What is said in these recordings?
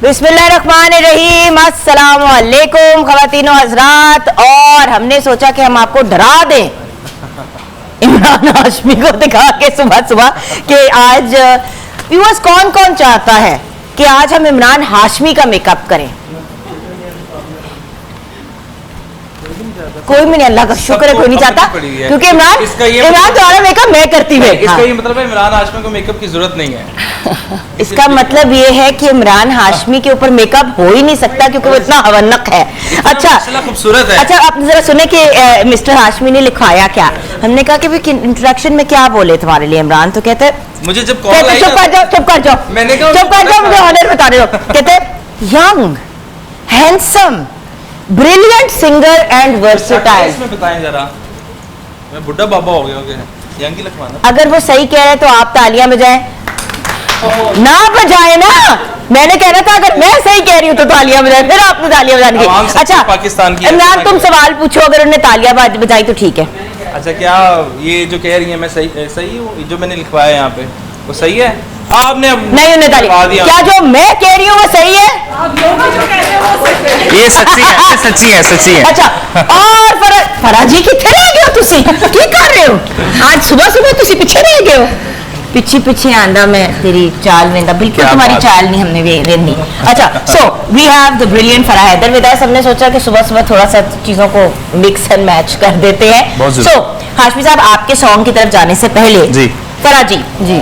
बिस्मिल्लाहिर्रहमानिर्रहीम, अस्सलाम वालेकुम ख़वातीनो हज़रात। और हमने सोचा कि हम आपको डरा दें इमरान हाशमी को दिखा के सुबह सुबह कि आज व्यूअर्स कौन कौन चाहता है कि आज हम इमरान हाशमी का मेकअप करें। कोई भी नहीं, अल्लाह का शुक्र है कोई नहीं चाहता, क्योंकि इमरान तुम्हारा मेकअप मैं करती हूँ। इसका ये मतलब है इमरान हाशमी को मेकअप की जरूरत नहीं है। इसका मतलब ये है कि इमरान हाशमी के ऊपर मेकअप हो ही नहीं सकता क्योंकि वो इतना हवन्नक है। अच्छा खूबसूरत है। अच्छा, आप जरा सुने कि मिस्टर हाशमी ने लिखवाया क्या। हमने कहा कि इंट्रोडक्शन में क्या बोले तुम्हारे लिए इमरान, तो कहते मुझे जब कॉल आई, चुप कर जाओ, मैंने कहा चुप कर जाओ, मुझे ऑनर बता रहे हो। कहते young handsome brilliant singer and versatile. इसमें बताएं जरा, मैं बुड्ढा बाबा हो गया, यंग ही लिखवाना। अगर वो सही कह रहे हैं तो आप तालियां बजाएं, ना बजाए ना। मैंने कहना था अगर मैं सही कह रही हूँ तो तालियां बजाएं, फिर आपने तालियां बजानी की। अच्छा पाकिस्तान की इमरान, तुम सवाल पूछो, अगर उन्होंने तालियां बजाई तो ठीक है। अच्छा, क्या ये जो कह रही है मैं सही हूँ? जो मैंने लिखवाया यहाँ पे वो सही है? आपने नहीं उन्हें तालियां, क्या जो मैं कह रही हूँ वो सही है? ये सच्ची है। अच्छा, और फराजी कितने रह गए हो तुसी? की कर रहे हो आज सुबह सुबह? तुसी पीछे रह गए हो, पीछे आंदा मैं तेरी चाल में, बिल्कुल तुम्हारी चाल नहीं हमने वेंदी। अच्छा, so we have the brilliant Farah Haider with us. हमने सोचा कि सुबह सुबह थोड़ा सा चीजों को मिक्स एंड मैच कर देते हैं। सो हाशमी साहब, आपके सॉन्ग की तरफ जाने से पहले जी फराजी जी,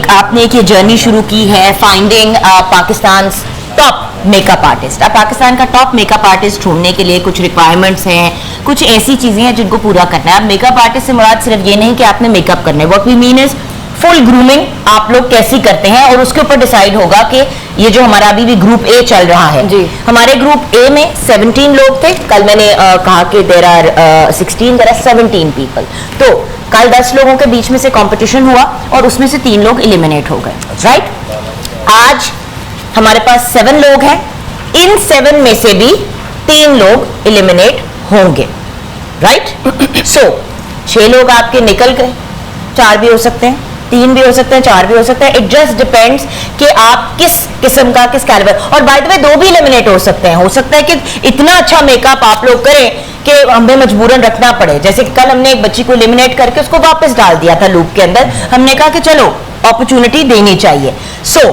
आपने एक ये जर्नी शुरू की है, finding Pakistan top makeup artist. अब पाकिस्तान का टॉप मेकअप आर्टिस्ट ढूंढने के लिए कुछ रिक्वायरमेंट्स हैं, कुछ ऐसी चीजें हैं जिनको पूरा करना है। अब मेकअप आर्टिस्ट से मुराद सिर्फ ये नहीं कि आपने मेकअप करना है, what we mean is full grooming आप लोग कैसी करते हैं, और उसके ऊपर डिसाइड होगा कि ये जो हमारा अभी भी ग्रुप ए चल रहा है जी। हमारे ग्रुप ए में 17 लोग थे, कल मैंने कहा कि देयर आर 17 पीपल। तो कल 10 लोगों के बीच में से कंपटीशन हुआ और उसमें से 3 लोग एलिमिनेट हो गए, राइट। आज हमारे पास 7 लोग हैं, इन 7 में से भी 3 लोग एलिमिनेट होंगे, राइट। सो 6 लोग आपके निकल गए, 4 भी हो सकते हैं, 3 भी हो सकते हैं, 4 भी हो सकते हैं। इट जस्ट डिपेंड्स कि आप किस किस्म का, किस कैलिबर। और बाय द वे 2 भी एलिमिनेट हो सकते हैं। हो सकता है कि इतना अच्छा मेकअप आप लोग करें कि हमें मजबूरन रखना पड़े। जैसे कि कल हमने एक बच्ची को एलिमिनेट करके उसको वापस डाल दिया था लूप के अंदर। हमने कहा कि चलो अपॉर्चुनिटी देनी चाहिए। सो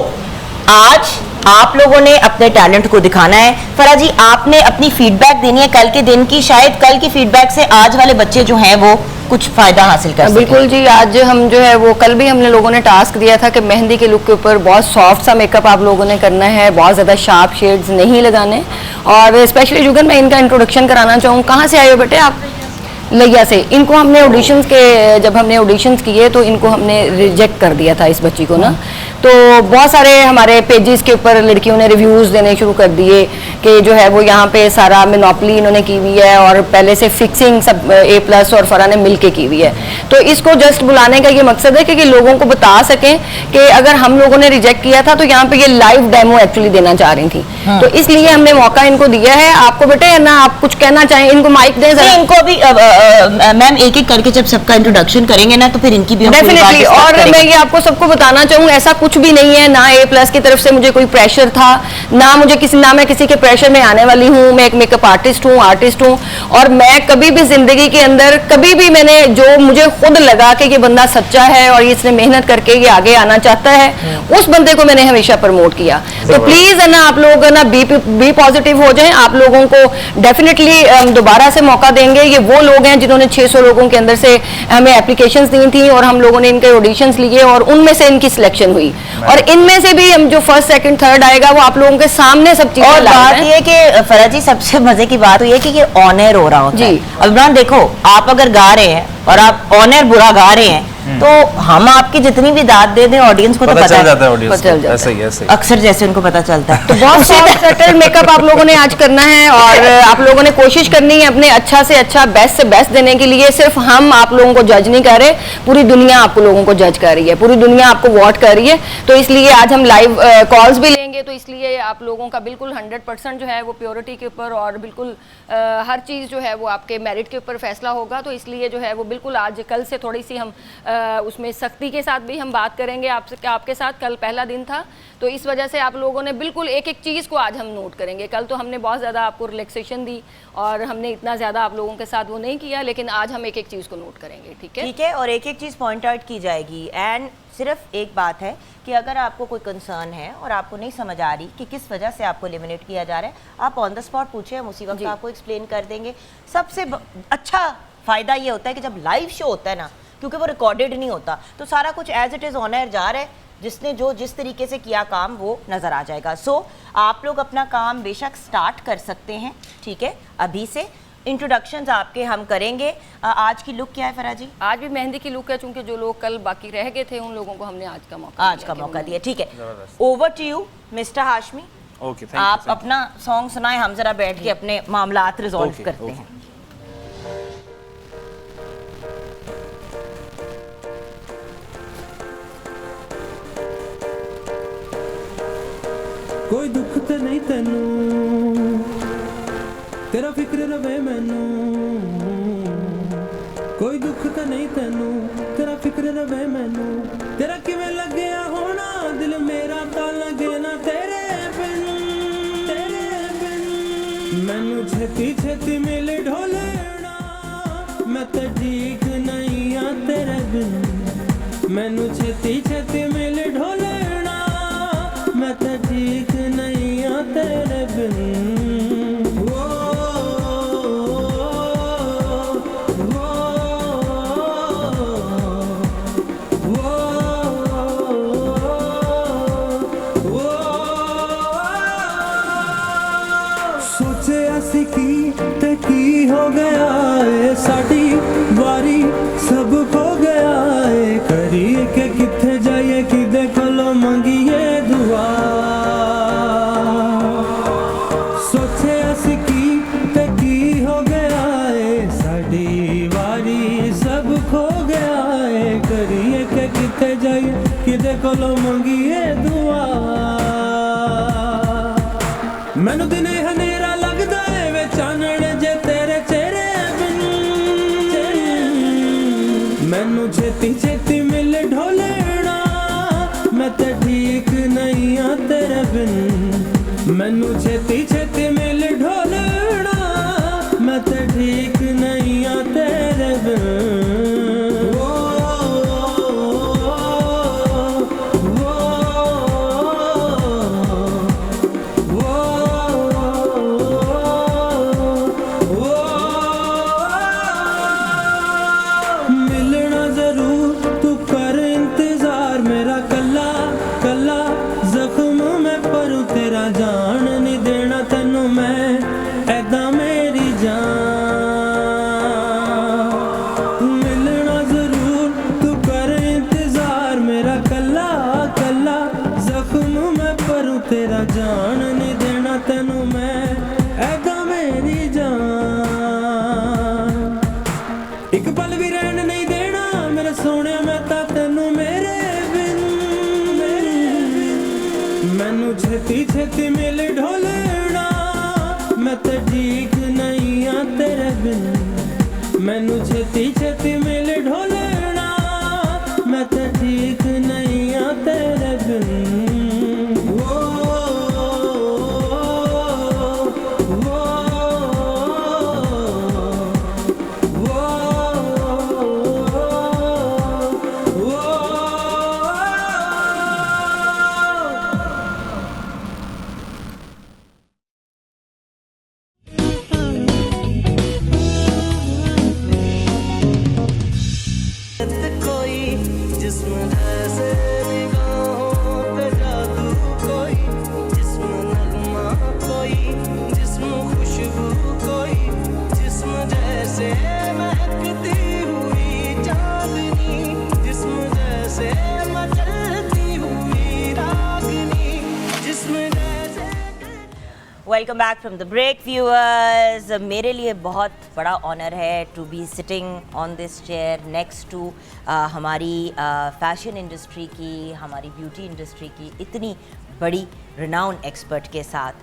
आज आप लोगों ने अपने टैलेंट को दिखाना है। फराह जी, आपने अपनी फीडबैक देनी है कल के दिन की। शायद कल की फीडबैक से आज वाले बच्चे जो हैं वो कुछ फायदा हासिल कर सकें। बिल्कुल जी, आज हम जो है वो कल भी हमने लोगों ने टास्क दिया था कि मेहंदी के लुक के ऊपर बहुत सॉफ्ट सा मेकअप आप लोगों ने करना है, बहुत ज़्यादा शार्प शेड्स नहीं लगाने। और स्पेशली जुगन, मैं इनका इंट्रोडक्शन कराना चाहूँ। कहाँ से आए हो बेटे आप? लिया से। इनको हमने ऑडिशंस के, जब हमने ऑडिशंस किए तो इनको हमने रिजेक्ट कर दिया था इस बच्ची को ना। तो बहुत सारे हमारे पेजेस के ऊपर लड़कियों ने रिव्यूज़ देने शुरू कर दिए कि जो है वो यहाँ पे सारा मोनोपोली इन्होंने की हुई है और पहले से फिक्सिंग सब A+ और फराह ने मिल के की हुई है। तो इसको जस्ट बुलाने का ये मकसद है कि लोगों को बता सकें कि अगर हम लोगों ने रिजेक्ट किया था तो यहाँ पे ये लाइव डेमो एक्चुअली देना चाह रही थी। तो इसलिए हमने मौका इनको दिया है। आपको बेटे ना, आप कुछ कहना चाहें, इनको माइक दें जरा। इनको भी मैम एक एक करके जब सबका इंट्रोडक्शन करेंगे ना तो फिर इनकी भी डेफिनेटली। और मैं ये आपको सबको बताना चाहूँ, ऐसा कुछ भी नहीं है, ना A+ की तरफ से मुझे कोई प्रेशर था, ना मैं किसी के प्रेशर में आने वाली हूँ। मैं एक मेकअप आर्टिस्ट हूँ और मैं कभी भी जिंदगी के अंदर कभी भी मैंने जो मुझे खुद लगा कि ये बंदा सच्चा है और इसने मेहनत करके ये आगे आना चाहता है, उस बंदे को मैंने हमेशा प्रमोट किया। तो प्लीज है ना, आप लोग ना बी पॉजिटिव हो जाएं। आप लोगों को डेफिनेटली दोबारा से मौका देंगे। ये वो लोग हैं जिन्होंने 600 लोगों के अंदर से हमें एप्लीकेशंस दी थी और हम लोगों ने इनके ऑडिशंस लिए और उनमें से इनकी सिलेक्शन हुई। और इनमें से भी हम जो फर्स्ट सेकंड थर्ड आएगा वो आप लोगों के सामने सब चीजें। और बात ये कि फराह जी, सबसे मजे की बात ये है कि ये ऑनर हो रहा होता है। अब इमरान देखो, आप अगर गा रहे हैं और आप ऑनर बुरा गा रहे हैं तो हम आपकी जितनी भी दाद दे दें ऑडियंस को तो पता चल जाता है, ऐसे ही अक्सर जैसे उनको पता चलता है। तो बहुत सेटल मेकअप आप लोगों ने आज करना है और आप लोगों ने कोशिश करनी है अपने अच्छा से अच्छा, बेस्ट से बेस्ट देने के लिए। सिर्फ हम आप लोगों को जज नहीं कर रहे, पूरी दुनिया आप लोगों को जज कर रही है, पूरी दुनिया आपको वोट कर रही है। तो इसलिए आज हम लाइव कॉल्स भी लेंगे, तो इसलिए आप लोगों का बिल्कुल 100% जो है वो प्योरिटी के ऊपर और बिल्कुल हर चीज़ जो है वो आपके मेरिट के ऊपर फैसला होगा। तो इसलिए जो है वो बिल्कुल आज कल से थोड़ी सी हम उसमें सख्ती के साथ भी हम बात करेंगे आपके साथ। कल पहला दिन था तो इस वजह से आप लोगों ने बिल्कुल एक एक चीज़ को आज हम नोट करेंगे। कल तो हमने बहुत ज़्यादा आपको रिलैक्सेशन दी और हमने इतना ज़्यादा आप लोगों के साथ वो नहीं किया, लेकिन आज हम एक एक चीज़ को नोट करेंगे। ठीक है, ठीक है, और एक एक चीज़ पॉइंट आउट की जाएगी। एंड सिर्फ एक बात है कि अगर आपको कोई कंसर्न है और आपको नहीं समझ आ रही कि किस वजह से आपको एलिमिनेट किया जा रहा है, आप ऑन द स्पॉट पूछे, हम उसी वक्त आपको एक्सप्लेन कर देंगे। सबसे अच्छा फ़ायदा ये होता है कि जब लाइव शो होता है ना, क्योंकि वो रिकॉर्डेड नहीं होता, तो सारा कुछ as it is on air जा रहा है, जिसने जो जिस तरीके से किया काम वो नज़र आ जाएगा। सो आप लोग अपना काम बेशक स्टार्ट कर सकते हैं। ठीक है, अभी से इंट्रोडक्शंस आपके हम करेंगे। आज की लुक क्या है फराह जी? आज भी मेहंदी की लुक है, चूंकि जो लोग कल बाकी रह गए थे उन लोगों को हमने आज का मौका दिया। ठीक है, over to you mister Hashmi. Okay, आप अपना सॉन्ग सुनाएं, हम जरा बैठ के अपने मामलात रिजॉल्व करते हैं। कोई दुख ते नहीं तेनू, तेरा फिक्र रवे मैनू। कोई दुख ते नहीं तेनू, तेरा फिक्र रवे मैनू। तेरा किवें लगया होना दिल मेरा तां लगे ना तेरे बिन, तेरे बिन। मैनू छेती छेती मिल ढोलेना, मैं ते ठीक नहीं आ तेरे बिन। मैनू छेती छेती मिल ढोलेना, मैं तो ठीक नहीं आ तेरे बिन। सोचे असी की हो गया है, साड़ी बारी सब खो गया है। करिए के किथे जाइए किदे कोलों मंगिए दुआ। सोचे असी की हो गया है, साड़ी बारी सब खो गया है। करिए के किथे जाइए किदे कोलों मंगिए दुआ। मैनू दिने हनेरा लगदा है वे चानण जे तेरे चेहरे बिन। मैनू छेती छेती मिल ढोलेना, मैं ते ठीक नहीं आ तेरे बिन। मैनू छेती छेती मिल ढोलेना, मैं ते ठीक नहीं आ तेरे बिन। तेरा जान नहीं देना तेनू मैं, ऐदा मेरी जान। एक पल भी रहन नहीं देना मेरे सोने, मैं ता तेनू मेरे बिन, मेरे बिन। मैनू छेती छेती मिल ढोलेना, मैं ते ठीक नहीं आ तेरे बिन। मैनू छेती छेती मिल ढोलेना, मैं ते ठीक नहीं आ तेरे बिन। Welcome back from the break viewers. मेरे लिए बहुत बड़ा ऑनर है to be sitting on this chair next to हमारी फैशन इंडस्ट्री की, हमारी ब्यूटी इंडस्ट्री की इतनी बड़ी रिनाउन एक्सपर्ट के साथ।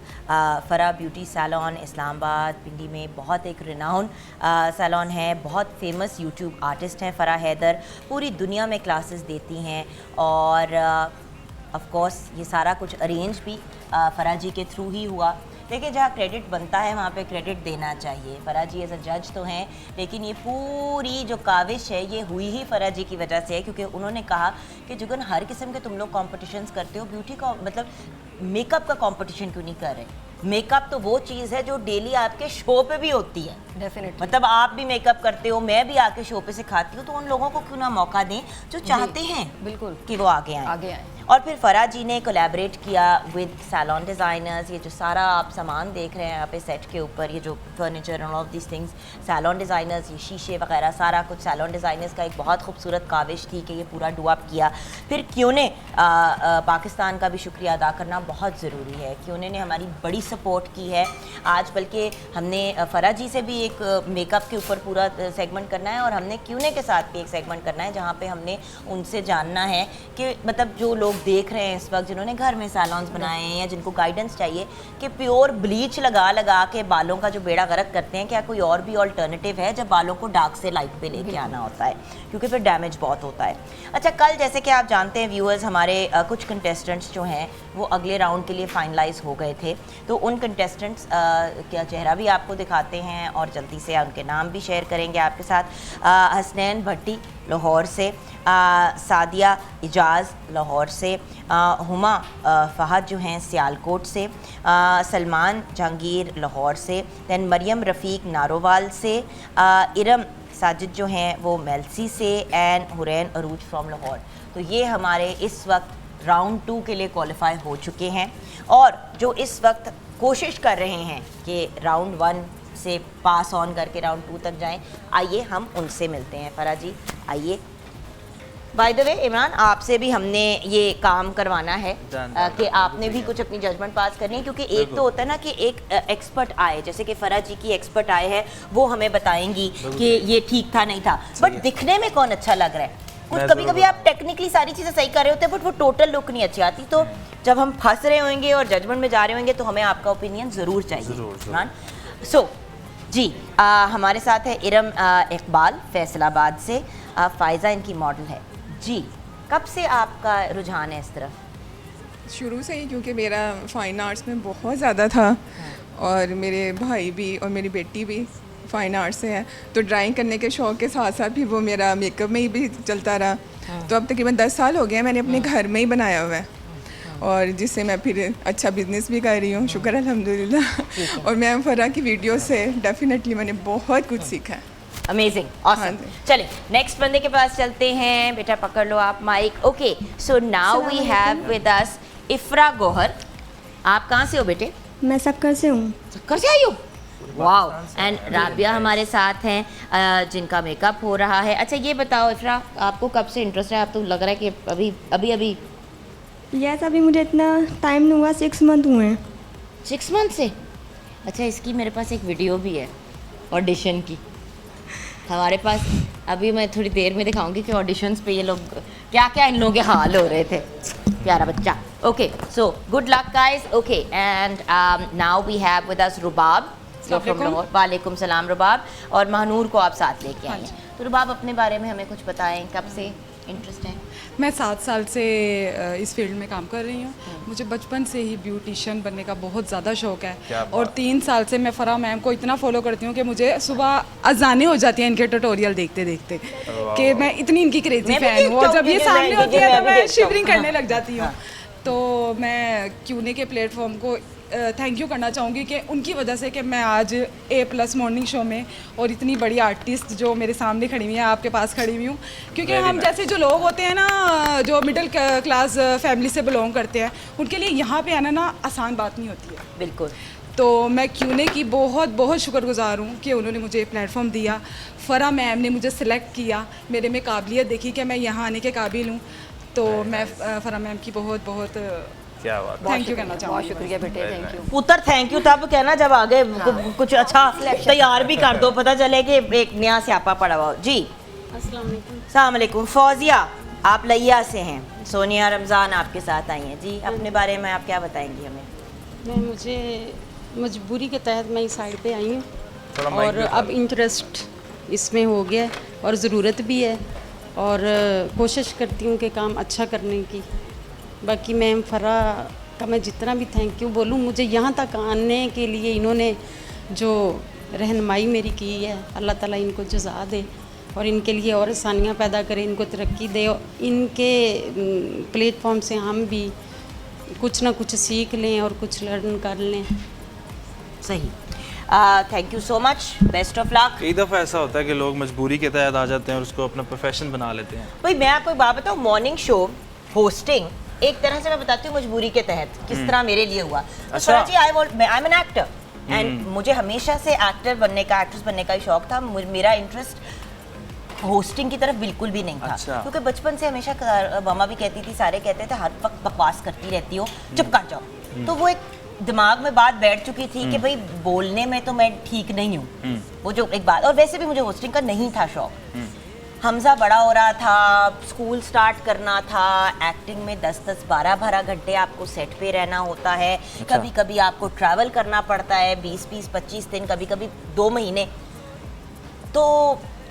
फ़रा ब्यूटी सैलॉन इस्लामाबाद पिंडी में बहुत एक रिनाउन सैलॉन है, बहुत फेमस यूट्यूब आर्टिस्ट हैं फ़रा हैदर, पूरी दुनिया में क्लासेस देती हैं और ऑफ कोर्स ये सारा कुछ अरेंज भी फ़रा जी के थ्रू ही हुआ। देखिए जहाँ क्रेडिट बनता है वहाँ पे क्रेडिट देना चाहिए। फ़रा जी एज अ जज तो हैं, लेकिन ये पूरी जो काविश है ये हुई ही फ़रा जी की वजह से है, क्योंकि उन्होंने कहा कि जुगन हर किस्म के तुम लोग कॉम्पिटिशन्स करते हो, ब्यूटी का मतलब मेकअप का कंपटीशन क्यों नहीं कर रहे? मेकअप तो वो चीज़ है जो डेली आपके शो पे भी होती है। डेफिनेटली, मतलब आप भी मेकअप करते हो, मैं भी आके शो पे सिखाती हूँ, तो उन लोगों को क्यों ना मौका दें जो चाहते हैं बिल्कुल कि वो आगे आए। और फिर फ़रा जी ने कोलैबोरेट किया विद सैलॉन डिज़ाइनर्स। ये जो सारा आप सामान देख रहे हैं यहाँ पे सेट के ऊपर, ये जो furniture and all of this things, salon designers, ये शीशे वगैरह सारा कुछ सैलॉन डिज़ाइनर्स का एक बहुत खूबसूरत काविश थी कि ये पूरा डू अप किया। फिर क्यूने पाकिस्तान का भी शुक्रिया अदा करना बहुत ज़रूरी है। क्यूने ने हमारी बड़ी सपोर्ट की है। आज बल्कि हमने फ़रा जी से भी एक मेकअप के ऊपर पूरा सेगमेंट करना है और हमने क्यूने के साथ भी एक सेगमेंट करना है, जहाँ पे हमने उनसे जानना है कि मतलब जो लोग देख रहे हैं इस वक्त, जिन्होंने घर में सैलॉन्स बनाए हैं या जिनको गाइडेंस चाहिए कि प्योर ब्लीच लगा के बालों का जो बेड़ा गर्क करते हैं, क्या कोई और भी ऑल्टरनेटिव है जब बालों को डार्क से लाइट पे लेके आना होता है, क्योंकि फिर डैमेज बहुत होता है। अच्छा, कल जैसे कि आप जानते हैं व्यूअर्स, हमारे कुछ कंटेस्टेंट्स जो हैं वो अगले राउंड के लिए फाइनलाइज हो गए थे, तो उन कंटेस्टेंट्स का चेहरा भी आपको दिखाते हैं और जल्दी से उनके नाम भी शेयर करेंगे आपके साथ। हसनैन भट्टी लाहौर से, सादिया इजाज़ लाहौर से, हुमा फ़हद जो हैं सियालकोट से, सलमान जहांगीर लाहौर से, दैन मरियम रफ़ीक नारोवाल से, इरम साजिद जो हैं वो मेलसी से, and Hurain Arooj from Lahore. तो ये हमारे इस वक्त राउंड 2 के लिए क्वालिफाई हो चुके हैं और जो इस वक्त कोशिश कर रहे हैं कि राउंड 1 से पास ऑन करके राउंड 2 तक जाएं, आइए हम उनसे मिलते हैं। फ़रा जी आइए। बाय द वे इमरान, आपसे भी हमने ये काम करवाना है कि आपने भी कुछ अपनी जजमेंट पास करनी है, क्योंकि एक तो होता है ना कि एक एक्सपर्ट आए, जैसे कि फ़रा जी की एक्सपर्ट आए हैं, वो हमें बताएंगी कि ये ठीक था नहीं था, बट दिखने में कौन अच्छा लग रहा है। कुछ कभी कभी आप टेक्निकली सारी चीज़ें सही कर रहे होते हैं बट वो टोटल लुक नहीं अच्छी आती। तो जब हम फंस रहे होंगे और जजमेंट में जा रहे होंगे तो हमें आपका ओपिनियन ज़रूर चाहिए। सो जी, हमारे साथ है इरम इकबाल फैसलाबाद से, फ़ायज़ा इनकी मॉडल है जी। कब से आपका रुझान है इस तरफ? शुरू से ही, क्योंकि मेरा फ़ाइन आर्ट्स में बहुत ज़्यादा था और मेरे भाई भी और मेरी बेटी भी फ़ाइन आर्ट्स से है, तो ड्राइंग करने के शौक़ के साथ साथ भी वो मेरा मेकअप में ही भी चलता रहा। तो अब तकरीबन 10 साल हो गए मैंने अपने घर में ही बनाया हुआ है और जिससे मैं फिर अच्छा बिजनेस भी कर रही हूँ, शुक्र अल्हम्दुलिल्लाह। और मैं फ़रा की वीडियो से डेफिनेटली मैंने बहुत कुछ सीखा है। Amazing, awesome. चलिए नेक्स्ट बंदे के पास चलते हैं। बेटा पकड़ लो आप mic. Okay, so now we have with us Ifra Gauhar. आप कहाँ से हो बेटे? मैं सक्कर से हूँ। सक्कर से आई हो? वाओ। एंड राबिया हमारे साथ हैं जिनका मेकअप हो रहा है। अच्छा ये बताओ इफ्रा, आपको कब से इंटरेस्ट है? आप तो लग रहा है कि अभी यस, अभी मुझे इतना टाइम नहीं हुआ, 6 मंथ हुए हैं। 6 मंथ से? अच्छा, इसकी मेरे पास एक वीडियो भी है ऑडिशन की हमारे पास, अभी मैं थोड़ी देर में दिखाऊंगी कि ऑडिशंस पे ये लोग क्या क्या इन लोगों के हाल हो रहे थे। प्यारा बच्चा। Okay, so good luck guys. Okay, and now we have with us Rubab from Lahore. वालेकुम सलाम रुबाब। और महनूर को आप साथ लेके आए हैं। तो रुबाब अपने बारे में हमें कुछ बताएं, कब से इंटरेस्ट है? मैं 7 साल से इस फील्ड में काम कर रही हूँ। मुझे बचपन से ही ब्यूटिशियन बनने का बहुत ज़्यादा शौक़ है और 3 साल से मैं फ़रा मैम को इतना फॉलो करती हूँ कि मुझे सुबह अजानें हो जाती हैं इनके ट्यूटोरियल देखते देखते कि मैं इतनी इनकी क्रेजी फ़ैन हूँ और जब ये सामने होती है तो मैं शिवरिंग करने लग जाती हूँ। तो मैं क्यूने के प्लेटफॉर्म को थैंक यू करना चाहूँगी कि उनकी वजह से कि मैं आज A+ मॉर्निंग शो में और इतनी बड़ी आर्टिस्ट जो मेरे सामने खड़ी हुई हैं, आपके पास खड़ी हुई हूँ, क्योंकि हम जैसे जो लोग होते हैं ना, जो मिडिल क्लास फैमिली से बिलोंग करते हैं, उनके लिए यहाँ पे आना ना आसान बात नहीं होती है। बिल्कुल। तो मैं क्यूने की बहुत बहुत शुक्रगुजार हूँ कि उन्होंने मुझे प्लेटफॉर्म दिया। फ़रा मैम ने मुझे सिलेक्ट किया, मेरे में काबिलियत देखी कि मैं यहाँ आने के काबिल हूँ, तो मैं फ़रा मैम की बहुत बहुत क्या बात, थैंक यू कहना चाहूँगी। बहुत शुक्रिया बेटे, थैंक यू। पुत्र थैंक यू तब कहना जब आगे कुछ अच्छा तैयार भी कर दो, पता चले कि एक नया स्यापा पड़ा हुआ। जी अस्सलाम वालेकुम। फौजिया, आप लिया से हैं? सोनिया रमज़ान आपके साथ आई हैं जी, अपने बारे में आप क्या बताएंगी हमें? मुझे मजबूरी के तहत मैं इस साइड पे आई हूँ थोड़ा माइक और पे अब इंटरेस्ट इसमें हो गया है और ज़रूरत भी है और कोशिश करती हूँ कि काम अच्छा करने की। बाकी मैम फरा का मैं जितना भी थैंक यू बोलूँ, मुझे यहाँ तक आने के लिए इन्होंने जो रहनुमाई मेरी की है, अल्लाह ताला इनको जज़ा दे और इनके लिए और आसानियाँ पैदा करे, इनको तरक्की दे और इनके प्लेटफॉर्म से हम भी कुछ ना कुछ सीख लें और कुछ लर्न कर लें। सही। Thank you so much, best of luck. कई दफ़ा ऐसा होता है कि लोग मजबूरी के तहत आ जाते हैं और उसको अपना प्रोफेशन बना लेते हैं। भाई मैं आपको एक बात बताऊँ, मॉर्निंग शो होस्टिंग एक तरह से मैं बताती हूँ मजबूरी के तहत किस तरह मेरे लिए हुआ। तो अच्छा। जी I am an actor and मुझे हमेशा से एक्टर बनने का, एक्ट्रेस बनने का ही शौक था। मेरा इंटरेस्ट होस्टिंग की तरफ बिल्कुल भी नहीं था। अच्छा। क्योंकि बचपन से हमेशा मामा भी कहती थी, सारे कहते थे हर वक्त बकवास करती रहती हो, चुप कर जाओ। तो वो एक दिमाग में बात बैठ चुकी थी कि भाई बोलने में तो मैं ठीक नहीं हूँ, वो जो एक बात। और वैसे भी मुझे होस्टिंग का नहीं था शौक। हमजा बड़ा हो रहा था, स्कूल स्टार्ट करना था, एक्टिंग में 10-10, 12-12 घंटे आपको सेट पे रहना होता है। कभी कभी आपको ट्रैवल करना पड़ता है 20-20, 25 दिन, कभी कभी 2 महीने। तो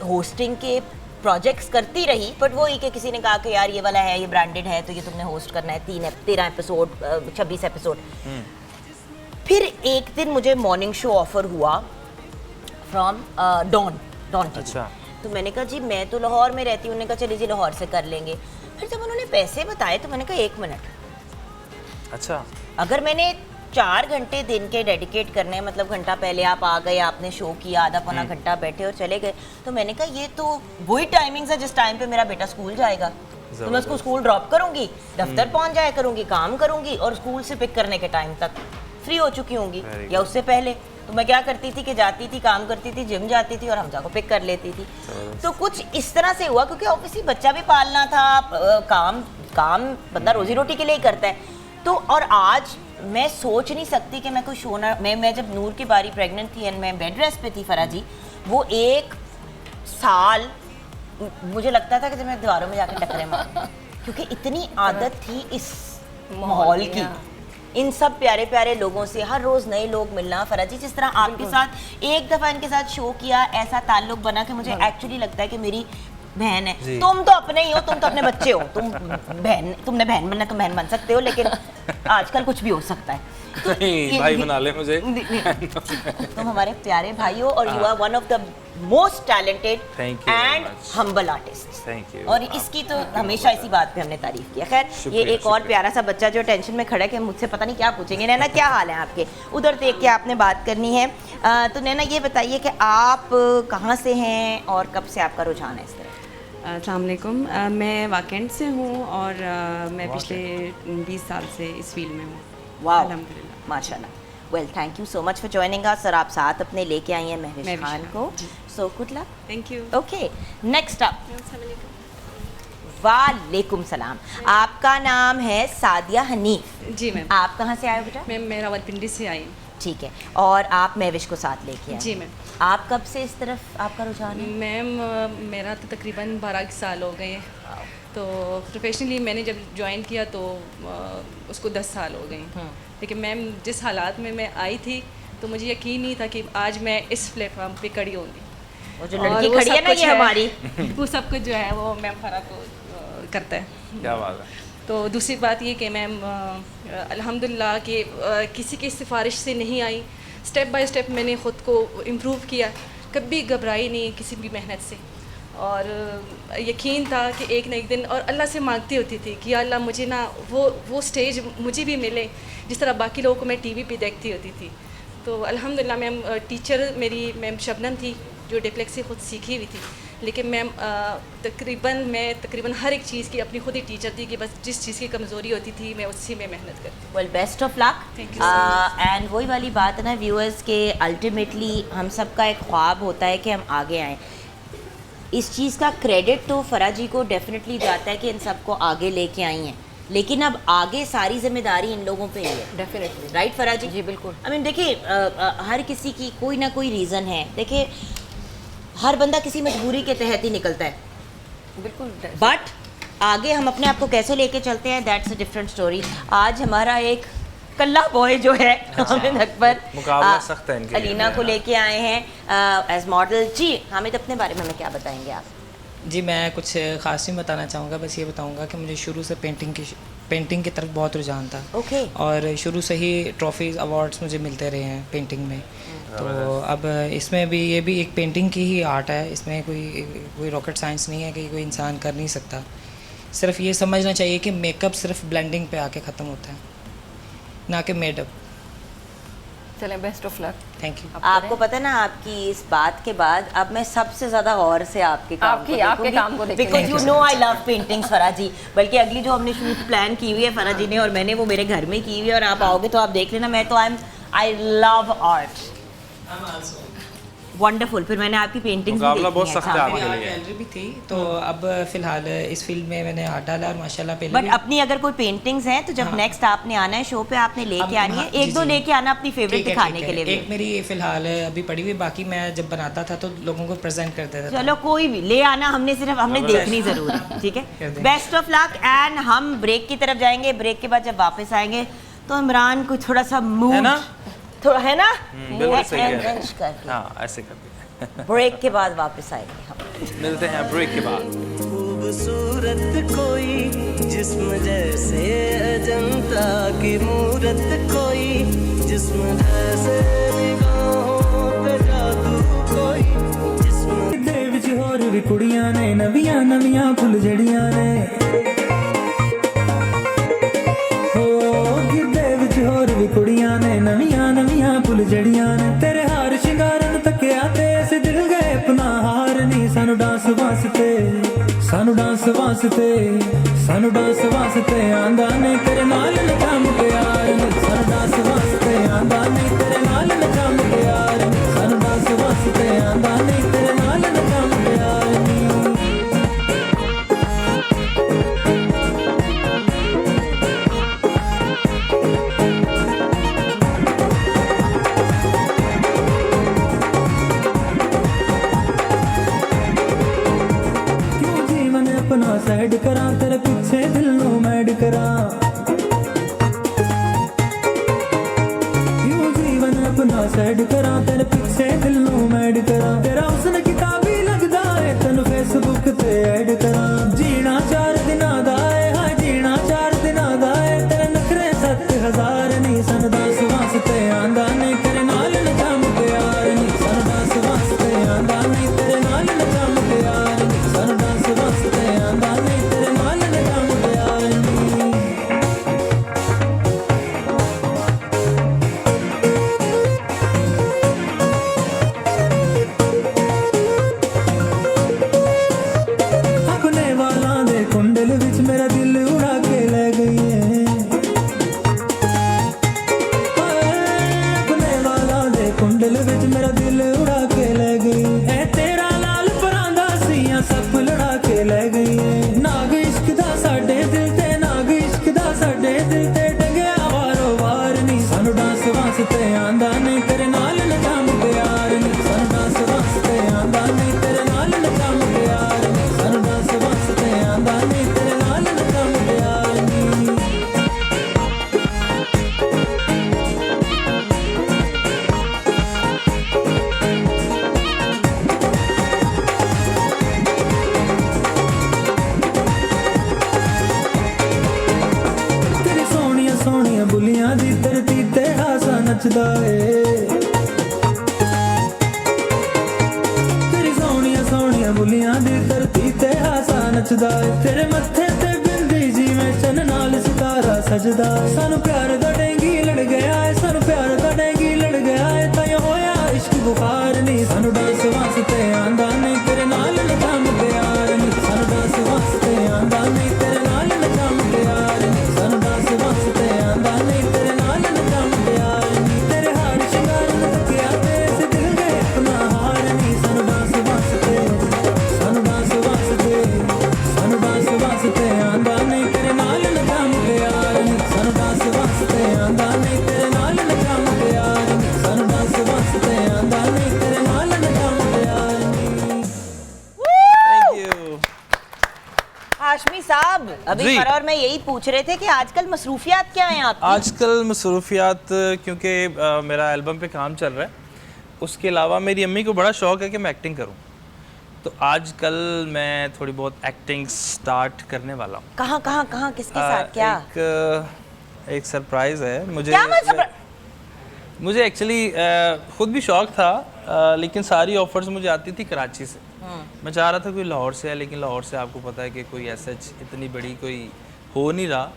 होस्टिंग के प्रोजेक्ट्स करती रही, बट वो ही कि किसी ने कहा कि यार ये वाला है, ये ब्रांडेड है, तो ये तुमने होस्ट करना है 13 एपिसोड, 26 एपिसोड। फिर एक दिन मुझे मॉर्निंग शो ऑफर हुआ फ्रॉम डॉन टीवी। अच्छा। तो मैंने कहा जी मैं तो लाहौर में रहती हूँ। उन्होंने कहा चलिए जी लाहौर से कर लेंगे। फिर जब उन्होंने पैसे बताए तो मैंने कहा 1 मिनट, अच्छा, अगर मैंने 4 घंटे दिन के डेडिकेट करने, मतलब घंटा पहले आप आ गए, आपने शो किया, आधा पौना घंटा बैठे और चले गए, तो मैंने कहा ये तो वही टाइमिंग्स है जिस टाइम पे मेरा बेटा स्कूल जाएगा। तो मैं उसको स्कूल ड्रॉप करूंगी, दफ्तर पहुंच जाया करूंगी, काम करूंगी और स्कूल से पिक करने के टाइम तक फ्री हो चुकी होंगी या उससे पहले। तो मैं क्या करती थी कि जाती थी, काम करती थी, जिम जाती थी और हमजा को पिक कर लेती थी। तो कुछ इस तरह से हुआ, क्योंकि ऑब्वियसली बच्चा भी पालना था, काम बंदा रोजी रोटी के लिए ही करता है। तो और आज मैं सोच नहीं सकती कि मैं कोई शो ना, मैं जब नूर की बारी प्रेग्नेंट थी एंड मैं बेड रेस्ट पे थी फरा जी, वो 1 साल मुझे लगता था कि जब मैं दीवारों में जाकर टकरे मारूं, क्योंकि इतनी आदत थी इस माहौल की, इन सब प्यारे प्यारे लोगों से हर रोज नए लोग मिलना। फरा जी जिस तरह आपके साथ एक दफा इनके साथ शो किया, ऐसा ताल्लुक बना कि मुझे एक्चुअली लगता है कि मेरी बहन है। तुम तो अपने ही हो, तुम तो अपने बच्चे हो, तुमने बहन बनना, तुम बहन बन सकते हो, लेकिन आजकल कुछ भी हो सकता है। तो भाई बना ले मुझे। तुम हमारे प्यारे भाई हो और you are one of the most talented and humble artist. Thank you. और इसकी तो हमेशा इसी बात पे हमने तारीफ किया। खैर ये एक और प्यारा सा बच्चा जो टेंशन में खड़ा है कि मुझसे पता नहीं क्या पूछेंगे। नैना क्या हाल है आपके? उधर देख के आपने बात करनी है। तो नैना ये बताइए कि आप कहाँ से हैं और कब से आपका रुझान है इस तरह? अस्सलाम वालेकुम, मैं वाकंड से हूँ और मैं पिछले 20 साल से इस फील्ड में हूँ। वाह, अल्हम्दुलिल्लाह, माशाल्लाह। Well thank you so much for joining us. और आप साथ अपने लेके आई हैं महविश खान को, सो good luck. Thank you. Okay, next up. वालेकुम सलाम। आपका नाम है सादिया हनीफ। जी मैम। आप कहाँ से आए हो बेटा? मैं रावलपिंडी से आई हूँ। ठीक है, और आप महविश को साथ लेके आए? जी मैम। आप कब से इस तरफ आपका रुझान है? मैम मेरा तो तकरीबन 12 साल हो गए हैं। तो प्रोफेशनली मैंने जब ज्वाइन किया तो उसको 10 साल हो गए। लेकिन मैम जिस हालात में मैं आई थी तो मुझे यकीन नहीं था कि आज मैं इस प्लेटफॉर्म पे खड़ी होंगी। वो जो लड़की खड़ी है ना, ये हमारी वो सब कुछ जो है वो मैम फरा को करता है। क्या बात है। तो दूसरी बात ये कि मैम अल्हम्दुलिल्लाह कि किसी की सिफारिश से नहीं आई, स्टेप बाय स्टेप मैंने ख़ुद को इम्प्रूव किया, कभी घबराई नहीं किसी भी मेहनत से। और यकीन था कि एक न एक दिन, और अल्लाह से मांगती होती थी कि अल्लाह मुझे ना वो स्टेज मुझे भी मिले जिस तरह बाकी लोगों को मैं टीवी पे देखती होती थी। तो अल्हम्दुलिल्लाह मैम टीचर मेरी मैम शबनम थी जो डिस्लेक्सी खुद सीखी हुई थी, लेकिन मैम तकरीबन हर एक चीज़ की अपनी खुद ही टीचर थी कि बस जिस चीज़ की कमज़ोरी होती थी मैं उसी में मेहनत करती। Well best of luck. Thank you so much. And वही वाली बात है ना व्यूअर्स के, अल्टीमेटली हम सब का एक ख्वाब होता है कि हम आगे आएँ। इस चीज़ का क्रेडिट तो फरा जी को डेफिनेटली जाता है कि इन सबको आगे लेके आई हैं, लेकिन अब आगे सारी जिम्मेदारी इन लोगों पे ही है। डेफिनेटली। राइट फरा जी? जी बिल्कुल। आई मीन देखिए हर किसी की कोई ना कोई रीज़न है। देखिए हर बंदा किसी मजबूरी के तहत ही निकलता है, बिल्कुल। बट आगे हम अपने आप को कैसे लेके चलते हैं, दैट्स अ डिफरेंट स्टोरी। आज हमारा एक कल्ला बॉय जो है हामिद अकबर, मुकाबला सख्त है इनके लिए। अलीना को लेके आए हैं एज मॉडल। जी हामिद, अपने बारे में हमें क्या बताएंगे आप? जी मैं कुछ ख़ास नहीं बताना चाहूँगा, बस ये बताऊँगा कि मुझे शुरू से पेंटिंग की तरफ बहुत रुझान था। ओके। और शुरू से ही ट्रॉफीज़ अवार्ड्स मुझे मिलते रहे हैं पेंटिंग में। तो अब इसमें भी ये भी एक पेंटिंग की ही आर्ट है, इसमें कोई रॉकेट साइंस नहीं है कि कोई इंसान कर नहीं सकता। सिर्फ ये समझना चाहिए कि मेकअप सिर्फ ब्लेंडिंग पे आके ख़त्म होता है, ना कि मेडअप। चलें, best of luck. Thank you. आपको पता है ना, आपकी इस बात के बाद अब मैं सबसे ज्यादा गौर से आपके काम को देखूंगी, because you know I love paintings Farah ji. बल्कि अगली जो हमने शूट प्लान की हुई है फराह जी ने और मैंने, वो मेरे घर में की हुई है, और आप आओगे तो आप देख लेना। मैं तो आई लव आर्ट, वंडरफुल। फिर मैंने आपकी पेंटिंग्स भी देखी बहुत सख्त है आपके लिए। गैलरी भी थी, तो अब फिलहाल इस फील्ड में मैंने हाथ डाला और माशाल्लाह पहले बट अपनी अगर कोई पेंटिंग्स हैं तो जब नेक्स्ट आपने आना है शो पे, आपने लेके आनी है, एक दो लेके आना अपनी फेवरेट दिखाने के लिए भी। एक मेरी फिलहाल अभी पड़ी हुई, बाकी मैं जब बनाता था तो लोगों को प्रेजेंट करते थे। चलो कोई भी ले आना, हमने देखनी जरूर है, ठीक है। Best of luck. एंड हम ब्रेक की तरफ जाएंगे। ब्रेक के बाद जब वापस आएंगे तो इमरान को थोड़ा सा मूड थोड़ा है ना, बिल्कुल सही है। हाँ, ऐसे कर ब्रेक के बाद वापस आएंगे हम। मिलते हैं ब्रेक के बाद। खूबसूरत कोई जिस्म जैसे अजंता की मूरत, कोई जिस्म जैसे निगाहों पे जादू, कोई जिस्म दे विच होर भी कुड़ियां ने, नवियां नवियां फुल जड़ियां ने, होर भी कुड़ियां ने, नवियां नवियां फुल जड़ियां ने, तेरे हार शिंगारन तकिया ते अस दिल गए अपना हार नी। सानू डांस वास्ते, सानू डांस वास्ते, सानू डांस वास्ते आंदा ने, तेरे नाल नचा मुटियार नी। सानू डांस वास्ते आंदा ने, तेरे नाल नचा मुटियार नी। सानू डांस वास्ते आंदा ने, तेरे नाल नचा मुटियार नी। अपना सैड करा, तेरे पीछे दिल नू मैड करा, क्यों जीवन अपना सैड करा, तेरे पीछे दिल नू मैड करा, तेरा हुस्न किताबी लगदा है, तेन फेसबुक ते ऐड करा। जीना 4 दिना दा है, हाँ जीना 4 दिना दा है, तेरे नखरे 7000 नी। सन दास वास्ते आंदा ने, तेरे नाल नचा मुटियार नी। सन दास वास्ते आंदा ने, तेरे नाल नचा मुटियार नी। सन दास वास्ते आंदा ने, तेरे नाल नचा मुटियार नी। अपने वालां दे कुंडल विच मेरा दिल उड़ा के ले गई है, अपने वालां दे कुंडल विच मेरा दिल उड़ा के ले गई है, तेरा लाल परांदा सियां सब लड़ा के ले गई है। नाग इश्क दा साडे दिल ते, नाग इश्क दा साडे दिल ते डंगया वारो वार नी। सानू डांस वास्ते आंदा ने, तेरे नाल नचा मुटियार नी। सानू डांस वास्ते आंदा ने, तेरे नाल नचा मुटियार नी। सानू डांस वास्ते आंदा ने, तेरे नाल नचा मुटियार नी। तेरी सोहणियां सोहणियां बुलियां दी धरती ते हासा नचदा ए, तेरी सोहणियां सोहणियां बुलियां दी धरती ते हासा नचदा ए, तेरे मत्थे ते बिंदी जिवें चन नाल सितारा सजदा। सानू प्यार दा डेंगी लड़ गया है, सानू प्यार दा डेंगी लड़ गया है, तां होया इश्क बुखार नी। सानू डांस वास्ते आंदा ने, तेरे नाल नचा मुटियार नी। सानू डांस वास्ते आंदा ने, तेरे नाल नचा मुटियार नी। सानू डांस वास्ते आंदा ने, तेरे नाल नचा मुटियार नी। तेरे हार शिंगार नू तकिया ते अस दिल गए अपना हार नी। सानू डांस वास्ते, सानू डांस वास्ते, सानू डांस वास्ते आंदा ने, तेरे नाल नचा मुटियार नी। सानू डांस वास्ते आंदा ने, तेरे नाल नचा मुटियार नी। सानू डांस वास्ते आंदा ने, तेरे नाल नचा मुटियार नी। कब? अभी जी। फरा और मैं यही पूछ रहे थे कि आजकल मसरूफियात क्या हैं आपकी? आजकल मसरूफियात क्योंकि मेरा एल्बम पे काम चल रहा है, उसके अलावा मेरी अम्मी को बड़ा शौक है कि मैं एक्टिंग करूं, तो आजकल मैं थोड़ी बहुत एक्टिंग स्टार्ट करने वाला हूं। कहाँ किसके साथ क्या? एक सरप्राइज है मुझे। क्या मतलब? मुझे एक्चुअली खुद भी शौक था, लेकिन सारी ऑफर्स मुझे आती थी कराची से। मैं चाह रहा था कोई लाहौर से है, लेकिन लाहौर से आपको पता है कि कोई ऐसा इतनी बड़ी कोई हो नहीं रहा,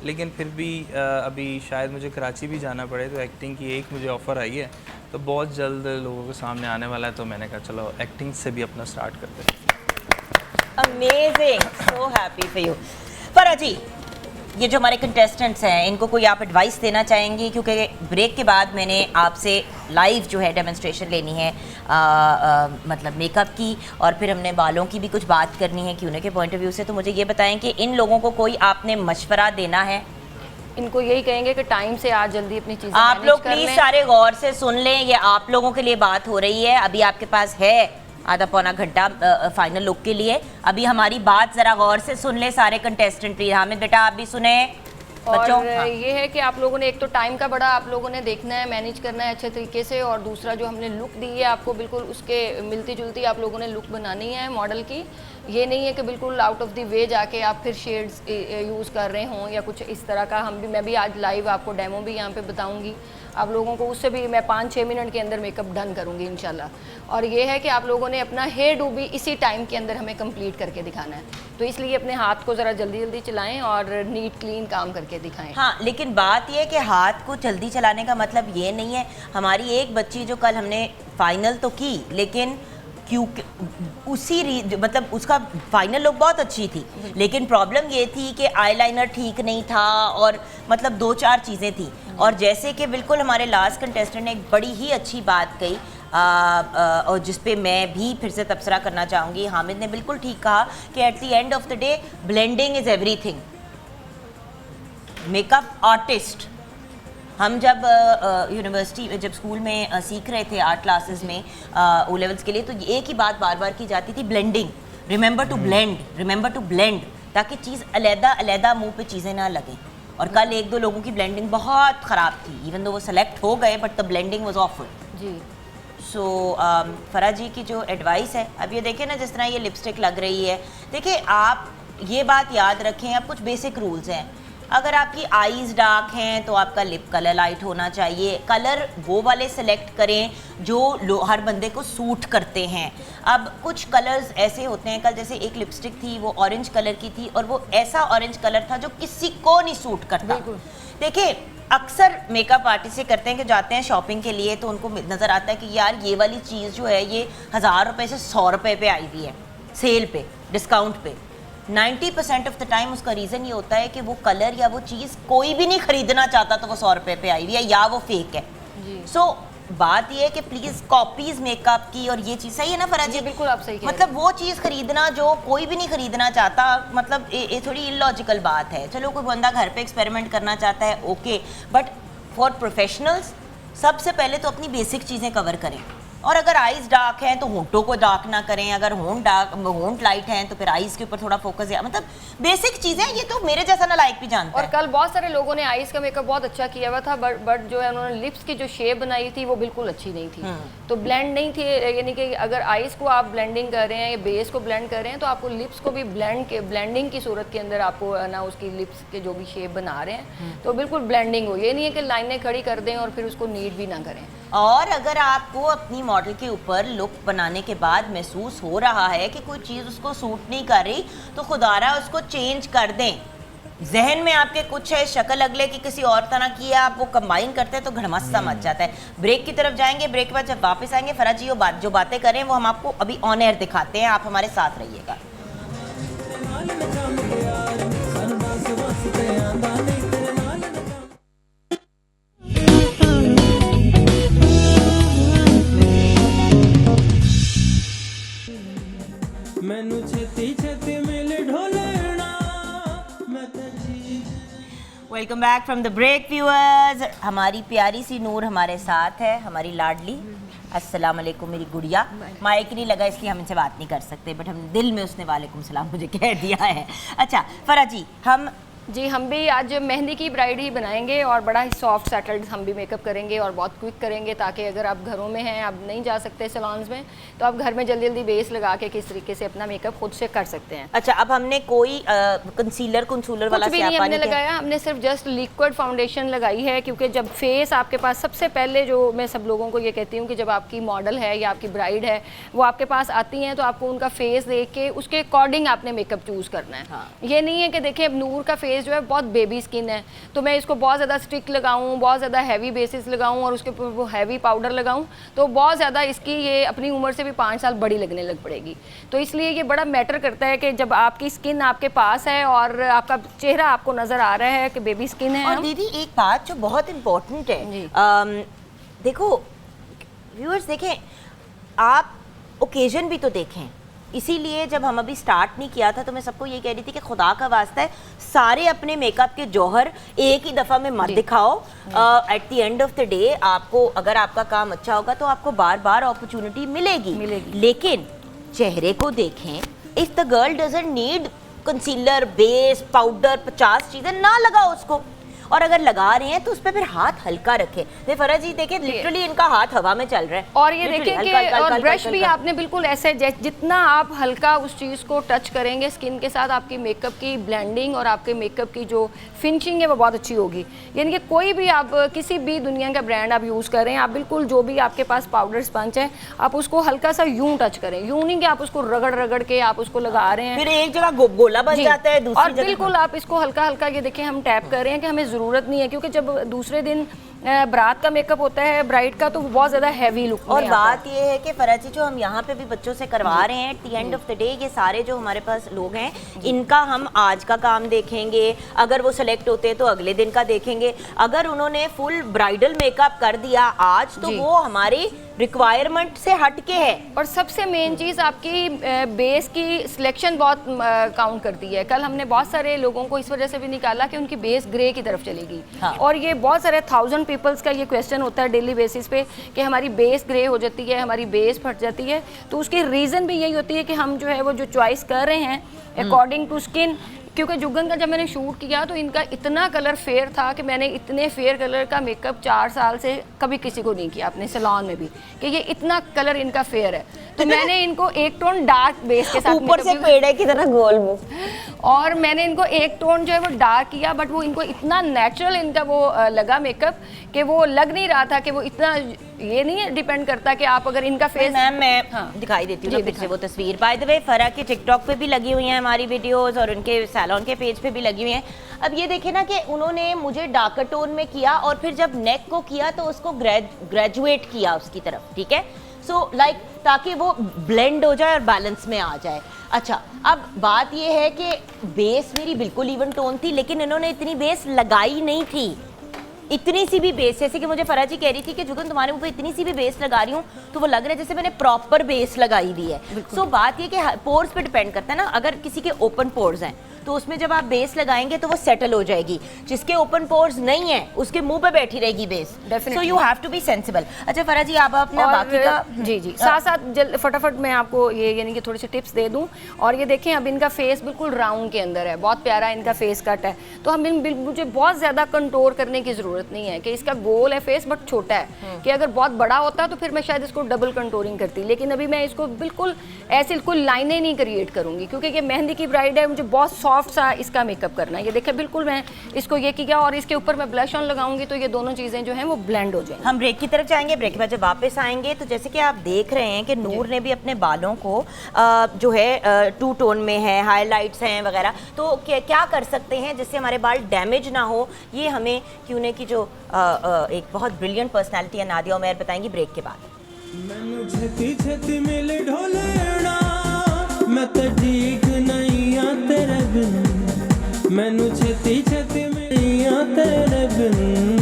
लेकिन फिर भी अभी शायद मुझे कराची भी जाना पड़े, तो एक्टिंग की एक मुझे ऑफ़र आई है, तो बहुत जल्द लोगों के सामने आने वाला है, तो मैंने कहा चलो एक्टिंग से भी अपना स्टार्ट करते हैं। Amazing, so happy for you. Farah जी, ये जो हमारे कंटेस्टेंट्स हैं इनको कोई आप एडवाइस देना चाहेंगी? क्योंकि ब्रेक के बाद मैंने आपसे लाइव जो है डेमोन्स्ट्रेशन लेनी है मतलब मेकअप की, और फिर हमने बालों की भी कुछ बात करनी है क्यूने के पॉइंट ऑफ व्यू से। तो मुझे ये बताएं कि इन लोगों को कोई आपने मशवरा देना है? इनको यही कहेंगे कि टाइम से आज जल्दी अपनी चीज़ें आप लोग प्लीज सारे गौर से सुन लें, ये आप लोगों के लिए बात हो रही है। अभी आपके पास है आधा पौना घंटा फाइनल लुक के लिए। अभी हमारी बात जरा गौर से सुन ले सारे कंटेस्टेंट। प्लीज हामिद बेटा आप भी सुने। बच्चों और ये है कि आप लोगों ने एक तो टाइम का बड़ा आप लोगों ने देखना है, मैनेज करना है अच्छे तरीके से, और दूसरा जो हमने लुक दी है आपको बिल्कुल उसके मिलती जुलती आप लोगों ने लुक बनानी है मॉडल की। ये नहीं है कि बिल्कुल आउट ऑफ द वे जाके आप फिर शेड्स यूज़ कर रहे हों या कुछ इस तरह का। मैं भी आज लाइव आपको डेमो भी यहाँ पे बताऊँगी आप लोगों को, उससे भी मैं 5-6 मिनट के अंदर मेकअप डन करूँगी इंशाल्लाह। और ये है कि आप लोगों ने अपना हेयर डू भी इसी टाइम के अंदर हमें कंप्लीट करके दिखाना है, तो इसलिए अपने हाथ को ज़रा जल्दी जल्दी चलाएं और नीट क्लीन काम करके दिखाएं। हाँ, लेकिन बात यह है कि हाथ को जल्दी चलाने का मतलब ये नहीं है। हमारी एक बच्ची जो कल हमने फाइनल तो की, लेकिन क्योंकि मतलब उसका फाइनल लुक बहुत अच्छी थी, लेकिन प्रॉब्लम ये थी कि आईलाइनर ठीक नहीं था और मतलब 2-4 चीज़ें थी। और जैसे कि बिल्कुल हमारे लास्ट कंटेस्टेंट ने एक बड़ी ही अच्छी बात कही और जिस पे मैं भी फिर से तबसरा करना चाहूँगी, हामिद ने बिल्कुल ठीक कहा कि at the end of the day blending is everything. Makeup artist हम जब यूनिवर्सिटी में जब स्कूल में सीख रहे थे आर्ट क्लासेस में ओ लेवल्स के लिए, तो एक ही बात बार बार की जाती थी, ब्लेंडिंग। रिमेंबर टू ब्लेंड, ताकि चीज़ अलहदा मुंह पे चीज़ें ना लगें। और कल 1-2 लोगों की ब्लेंडिंग बहुत ख़राब थी, इवन दो वो सेलेक्ट हो गए but the blending was awful जी। सो फरा जी की जो एडवाइस है, अब ये देखें ना जिस तरह ये लिपस्टिक लग रही है, देखिए आप ये बात याद रखें, अब कुछ बेसिक रूल्स हैं। अगर आपकी आईज डार्क हैं तो आपका लिप कलर लाइट होना चाहिए। कलर वो वाले सेलेक्ट करें जो हर बंदे को सूट करते हैं। अब कुछ कलर्स ऐसे होते हैं, कल जैसे एक लिपस्टिक थी वो ऑरेंज कलर की थी और वो ऐसा ऑरेंज कलर था जो किसी को नहीं सूट करता। देखिए अक्सर मेकअप आर्टिस्ट से करते हैं कि जाते हैं शॉपिंग के लिए तो उनको नज़र आता है कि यार ये वाली चीज़ जो है ये 1000 रुपये से 100 रुपये पे आई हुई है सेल पे, डिस्काउंट पे। 90% ऑफ द टाइम उसका रीज़न ये होता है कि वो कलर या वो चीज़ कोई भी नहीं खरीदना चाहता तो वो 100 रुपये पे आई हुई है या वो फेक है। सो बात ये है कि प्लीज़ कॉपीज़ मेकअप की, और ये चीज़ सही है ना फरा जी? बिल्कुल आप सही कह रहे हैं। मतलब वो चीज़ खरीदना जो कोई भी नहीं खरीदना चाहता, मतलब ये थोड़ी इलॉजिकल बात है। चलो कोई बंदा घर पे एक्सपेरिमेंट करना चाहता है ओके, बट फॉर प्रोफेशनल्स सबसे पहले तो अपनी बेसिक चीज़ें कवर करें। और अगर आईज डार्क हैं तो होंठों को डार्क ना करें, अगर होंठ लाइट हैं तो फिर आईज के ऊपर थोड़ा फोकस है। मतलब बेसिक चीज़ें ये तो मेरे जैसा ना लाइक भी जानता है। और कल बहुत सारे लोगों ने आईज का मेकअप बहुत अच्छा किया हुआ था, बट जो है उन्होंने लिप्स की जो शेप बनाई थी वो बिल्कुल अच्छी नहीं थी, तो ब्लेंड नहीं थी। यानी कि अगर आईज को आप ब्लेंडिंग कर रहे हैं या बेस को ब्लेंड कर रहे हैं तो आपको लिप्स को भी ब्लेंडिंग की सूरत के अंदर आपको ना उसकी लिप्स के जो भी शेप बना रहे हैं तो बिल्कुल ब्लेंडिंग हो। ये नहीं है कि लाइनें खड़ी कर दें और फिर उसको नीट भी ना करें। और अगर आपको अपनी मॉडल के ऊपर लुक बनाने के बाद महसूस हो रहा है कि कोई चीज़ उसको सूट नहीं कर रही तो खुदारा उसको चेंज कर दें। जहन में आपके कुछ है, शक्ल अगले की किसी और तरह की है, आप वो कंबाइन करते हैं तो घड़मस्सा मच जाता है। ब्रेक की तरफ जाएंगे, ब्रेक के बाद जब वापस आएंगे फरा जी जो बातें करें वो हम आपको अभी ऑन एयर दिखाते हैं, आप हमारे साथ रहिएगा। Welcome back from the break viewers. हमारी प्यारी सी नूर हमारे साथ है, हमारी लाडली। अस्सलाम वालेकुम मेरी गुड़िया। माइक नहीं लगा इसलिए हम इनसे बात नहीं कर सकते, बट हम दिल में उसने वालेकुम सलाम मुझे कह दिया है। अच्छा फरा जी, हम भी आज मेहंदी की ब्राइड ही बनाएंगे और बड़ा ही सॉफ्ट सेटल्ड हम भी मेकअप करेंगे और बहुत क्विक करेंगे, ताकि अगर आप घरों में हैं, आप नहीं जा सकते सैलून्स में, तो आप घर में जल्दी जल्दी बेस लगा के किस तरीके से अपना मेकअप खुद से कर सकते हैं। अच्छा, अब हमने कोई कंसीलर वाला कुछ भी नहीं हमने लगाया, हमने सिर्फ जस्ट लिक्विड फाउंडेशन लगाई है, क्योंकि जब फेस आपके पास, सबसे पहले जो मैं सब लोगों को ये कहती हूँ कि जब आपकी मॉडल है या आपकी ब्राइड है वो आपके पास आती हैं, तो आपको उनका फेस देख के उसके अकॉर्डिंग आपने मेकअप चूज़ करना है। हाँ। ये नहीं है कि देखिए अब नूर का फेस जो है बहुत बेबी स्किन है, तो मैं इसको बहुत ज़्यादा स्टिक लगाऊं, बहुत ज़्यादा हैवी बेसिस लगाऊं और उसके ऊपर वो हैवी पाउडर लगाऊं, तो बहुत ज़्यादा इसकी ये अपनी उम्र से भी 5 साल बड़ी लगने लग पड़ेगी। तो इसलिए ये बड़ा मैटर करता है कि जब आपकी स्किन आपके पास है और आपका चेहरा आपको नज़र आ रहा है कि बेबी स्किन है। और दीदी एक बात जो बहुत इम्पोर्टेंट है, देखो व्यूअर्स, देखें आप ओकेजन भी तो देखें, इसीलिए जब हम अभी स्टार्ट नहीं किया था तो मैं सबको ये कह रही थी कि खुदा का वास्ता है सारे अपने मेकअप के जौहर एक ही दफ़ा में मत दिखाओ। At the end of the day आपको, अगर आपका काम अच्छा होगा तो आपको बार बार अपॉर्चुनिटी मिलेगी। लेकिन चेहरे को देखें, if the girl doesn't need concealer, base, powder, 50 चीज़ें ना लगाओ उसको, और अगर लगा रहे हैं तो उस पर फिर हाथ हल्का रखें। देखिए फरा जी, देखिए लिटरली इनका हाथ हवा में चल रहा है, और ये देखिए कि और ब्रश भी आपने बिल्कुल ऐसे, जितना आप हल्का उस चीज़ को टच करेंगे स्किन के साथ, आपकी मेकअप की ब्लेंडिंग और आपके मेकअप की जो फिनिशिंग है वो बहुत अच्छी होगी। यानी कि कोई भी आप किसी भी दुनिया का ब्रांड आप यूज़ करें, आप बिल्कुल जो भी आपके पास पाउडर स्पंज है आप उसको हल्का सा यूं टच करें, यूं नहीं कि आप उसको रगड़ रगड़ के आप उसको लगा रहे हैं, फिर एक जगह गोला बन जाता है, दूसरी और बिल्कुल आप इसको हल्का हल्का, ये देखिए हम टैप कर रहे हैं कि हमें ज़रूरत नहीं है, क्योंकि जब दूसरे दिन बारात का मेकअप होता है ब्राइड का, तो वो बहुत ज़्यादा हैवी लुक। और बात ये है कि फराजी, जो हम यहाँ पे भी बच्चों से करवा रहे हैं, at the end of the day ये सारे जो हमारे पास लोग हैं, इनका हम आज का काम देखेंगे, अगर वो सेलेक्ट होते हैं तो अगले दिन का देखेंगे। अगर उन्होंने फुल ब्राइडल मेकअप कर दिया आज, तो वो हमारी रिक्वायरमेंट से हटके है। और सबसे मेन चीज़ आपकी बेस की सिलेक्शन बहुत काउंट करती है। कल हमने बहुत सारे लोगों को इस वजह से भी निकाला कि उनकी बेस ग्रे की तरफ चलेगी। हाँ। और ये बहुत सारे 1000 पीपल्स का ये क्वेश्चन होता है डेली बेसिस पे कि हमारी बेस ग्रे हो जाती है, हमारी बेस फट जाती है। तो उसकी रीज़न भी यही होती है कि हम जो है वो जो चॉइस कर रहे हैं अकॉर्डिंग टू स्किन, क्योंकि जुगन का जब मैंने शूट किया तो इनका इतना कलर फेयर था कि मैंने इतने फेयर कलर का मेकअप 4 साल से कभी किसी को नहीं किया अपने सैलून में भी, कि ये इतना कलर इनका फेयर है। तो मैंने इनको एक टोन डार्क बेस के साथ, ऊपर से पेड़े की तरह गोल मुंह, और मैंने इनको एक टोन जो है वो डार्क किया, बट वो इनको इतना नेचुरल इनका वो लगा मेकअप कि वो लग नहीं रहा था कि वो इतना, ये नहीं है डिपेंड करता कि आप अगर इनका फेस। मैम मैं दिखाई देती हूँ फिर से वो तस्वीर। बाय द वे फरा के टिकटॉक पे भी लगी हुई हैं हमारी वीडियोस, और उनके सैलून के पेज पे भी लगी हुई हैं। अब ये देखें ना कि उन्होंने मुझे डार्कर टोन में किया और फिर जब नेक को किया तो उसको ग्रेजुएट किया उसकी तरफ, ठीक है, सो लाइक ताकि वो ब्लेंड हो जाए और बैलेंस में आ जाए। अच्छा, अब बात ये है कि बेस मेरी बिल्कुल इवन टोन थी, लेकिन इन्होंने इतनी बेस लगाई नहीं थी, इतनी सी भी बेस, जैसे कि मुझे फरा जी कह रही थी कि जुगन तुम्हारे ऊपर इतनी सी भी बेस लगा रही हूँ तो वो लग रहा है जैसे मैंने प्रॉपर बेस लगाई हुई है। सो बात ये कि पोर्स पे डिपेंड करता है ना, अगर किसी के ओपन पोर्स हैं तो उसमें जब आप बेस लगाएंगे तो वो सेटल हो जाएगी, जिसके ओपन पोर्स नहीं है उसके मुंह पे बैठी रहेगी base. So you have to be sensible. अच्छा फरा जी, आप अपना बाकी का जी साथ साथ फटाफट मैं आपको ये यानी कि थोड़ी सी टिप्स दे दूं। और ये देखें, अब इनका फेस बिल्कुल राउंड के अंदर है, बहुत प्यारा इनका फेस कट है, तो हम मुझे बहुत ज़्यादा कंटोर करने की ज़रूरत नहीं है कि इसका गोल है फेस बट छोटा है, कि अगर बहुत बड़ा होता तो फिर मैं शायद इसको डबल कंटोरिंग करती, लेकिन अभी मैं इसको बिल्कुल ऐसे बिल्कुल लाइनें नहीं क्रिएट करूँगी, क्योंकि ये मेहंदी की ब्राइड है, मुझे बहुत सॉफ्ट सा इसका मेकअप करना है। ये देखिए बिल्कुल मैं इसको ये किया, और इसके ऊपर मैं ब्लश ऑन लगाऊंगी तो ये दोनों चीज़ें जो हैं वो ब्लेंड हो जाएंगी। हम ब्रेक की तरफ जाएंगे, ब्रेक के बाद जब वापस आएंगे तो जैसे कि आप देख रहे हैं कि नूर ने भी अपने बालों को जो है 2 टोन में है, हाईलाइट्स हैं वगैरह, तो क्या कर सकते हैं जिससे हमारे बाल डैमेज ना हो, ये हमें क्यूने की जो एक बहुत ब्रिलियंट पर्सनैलिटी है नादिया उमैर बताएंगी ब्रेक के बाद। मैनू छेती छेती मिल ढोलेना, मैं तो ठीक नहीं आ तेरे बिन, मैनू छेती छेती मिल आ तेरे बिन।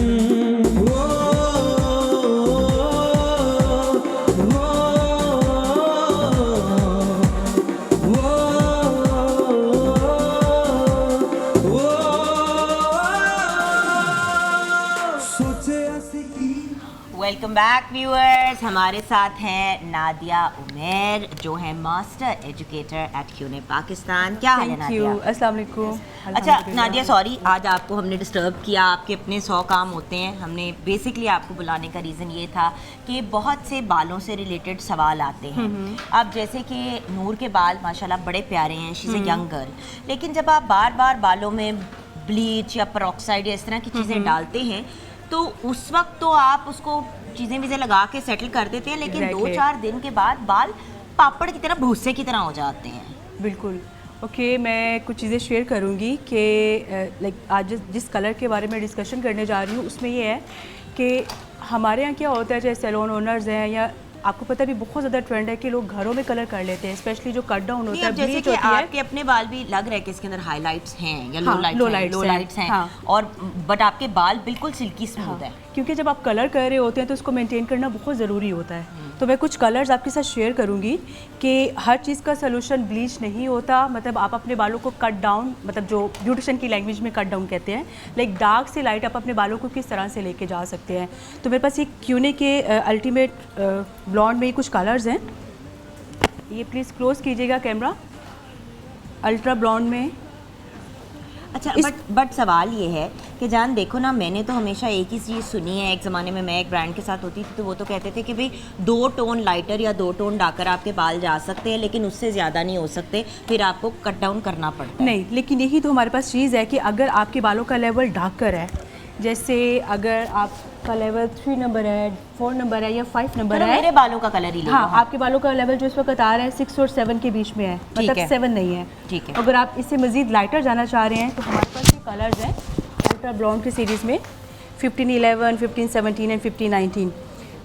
Welcome back viewers. हमारे साथ हैं नादिया उमेर जो है मास्टर एजुकेटर एट क्यूने पाकिस्तान। क्या हाल है नादिया? अस्सलाम वालेकुम। अच्छा नादिया, सॉरी आज आपको हमने डिस्टर्ब किया, आपके अपने 100 काम होते हैं। हमने बेसिकली आपको बुलाने का रीज़न ये था कि बहुत से बालों से रिलेटेड सवाल आते हैं। अब जैसे कि नूर के बाल माशाल्लाह बड़े प्यारे हैं, she is a young girl, लेकिन जब आप बार बार बालों में ब्लीच या पेरोक्साइड या इस तरह की चीज़ें डालते हैं तो उस वक्त तो आप उसको चीज़ें वीज़ें लगा के सेटल कर देते हैं, लेकिन 2-4 दिन के बाद बाल पापड़ की तरह, भूसे की तरह हो जाते हैं। बिल्कुल ओके, मैं कुछ चीज़ें शेयर करूँगी कि लाइक आज जिस कलर के बारे में डिस्कशन करने जा रही हूँ उसमें ये है कि हमारे यहाँ क्या होता है, चाहे सैलून ओनर्स हैं या आपको पता भी बहुत ज़्यादा ट्रेंड है कि लोग घरों में कलर कर लेते हैं, स्पेशली जो कट डाउन होता है, जैसे कि आपके अपने बाल भी लग रहा है कि इसके अंदर हाइलाइट्स हैं या लो लाइट्स हैं, हाँ। और बट आपके बाल बिल्कुल सिल्की स्मूथ है। क्योंकि जब आप कलर कर रहे होते हैं तो उसको मेंटेन करना बहुत ज़रूरी होता है। तो मैं कुछ कलर्स आपके साथ शेयर करूंगी कि हर चीज़ का सलूशन ब्लीच नहीं होता। मतलब आप अपने बालों को कट डाउन, मतलब जो ब्यूटिशियन की लैंग्वेज में कट डाउन कहते हैं, लाइक डार्क से लाइट आप अपने बालों को किस तरह से लेके जा सकते हैं। तो मेरे पास ये क्यूने के अल्टीमेट ब्लॉन्ड में कुछ कलर्स हैं। ये प्लीज़ क्लोज कीजिएगा कैमरा। अल्ट्रा ब्लॉन्ड में। अच्छा, बट सवाल ये है कि जान देखो ना, मैंने तो हमेशा एक ही चीज़ सुनी है। एक ज़माने में मैं एक ब्रांड के साथ होती थी तो वो तो कहते थे कि भाई 2 टोन लाइटर या 2 टोन डार्कर आपके बाल जा सकते हैं, लेकिन उससे ज़्यादा नहीं हो सकते, फिर आपको कट डाउन करना पड़ता है। नहीं, लेकिन यही तो हमारे पास चीज़ है कि अगर आपके बालों का लेवल डार्कर है, जैसे अगर आपका लेवल 3 नंबर है, 4 नंबर है या 5 नंबर है, मेरे बालों का कलर ही हाँ, आपके बालों का लेवल जो इस वक्त आ रहा है 6 और 7 के बीच में है, मतलब 7 नहीं है। ठीक है। अगर आप इससे मज़ीद लाइटर जाना चाह रहे हैं तो हमारे पास ये कलर्स हैं अल्ट्रा ब्लॉन्ड की सीरीज़ में 1511, 1517 एंड 1519।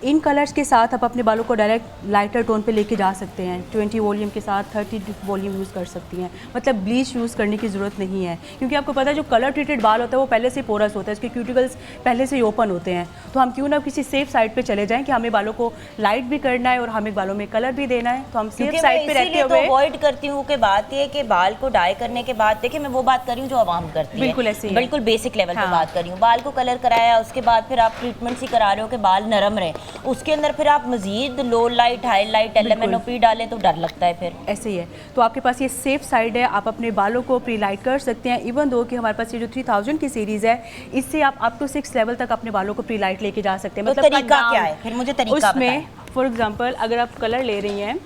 इन कलर्स के साथ आप अपने बालों को डायरेक्ट लाइटर टोन पे लेके जा सकते हैं। 20 वॉल्यूम के साथ 30 वॉल्यूम यूज़ कर सकती हैं। मतलब ब्लीच यूज़ करने की ज़रूरत नहीं है, क्योंकि आपको पता है जो कलर ट्रीटेड बाल होता है वो पहले से पोरस होता है, इसके क्यूटिकल्स पहले से ही ओपन होते हैं। तो हम क्यों ना किसी सेफ साइड पे चले जाएं कि हमें बालों को लाइट भी करना है और हमें बालों में कलर भी देना है, तो हम सेफ साइड पे रहते हुए अवॉइड करती हूँ कि बात ये कि बाल को डाई करने के बाद, देखिए मैं वो बात कर रही हूँ जो आवाम करती है, बिल्कुल ऐसे ही, बिल्कुल बेसिक लेवल पे बात कर रही हूँ। बाल को कलर कराया, उसके बाद फिर आप ट्रीटमेंट सी करा रहे हो कि बाल नरम रहे, उसके अंदर फिर आप मजीद low light, high light, LMNOP डालें तो डर लगता है फिर। ऐसे ही है। तो आपके पास ये सेफ साइड है, आप अपने बालों को प्री लाइट कर सकते हैं। इवन दो कि हमारे पास ये जो 3000 की सीरीज़ है, इससे आप अप टू 6 लेवल तक अपने बालों को प्री लाइट लेके जा सकते हैं। मतलब तरीका क्या है फिर, मुझे तरीका उसमें फॉर एग्जांपल अगर आप कलर ले रही हैं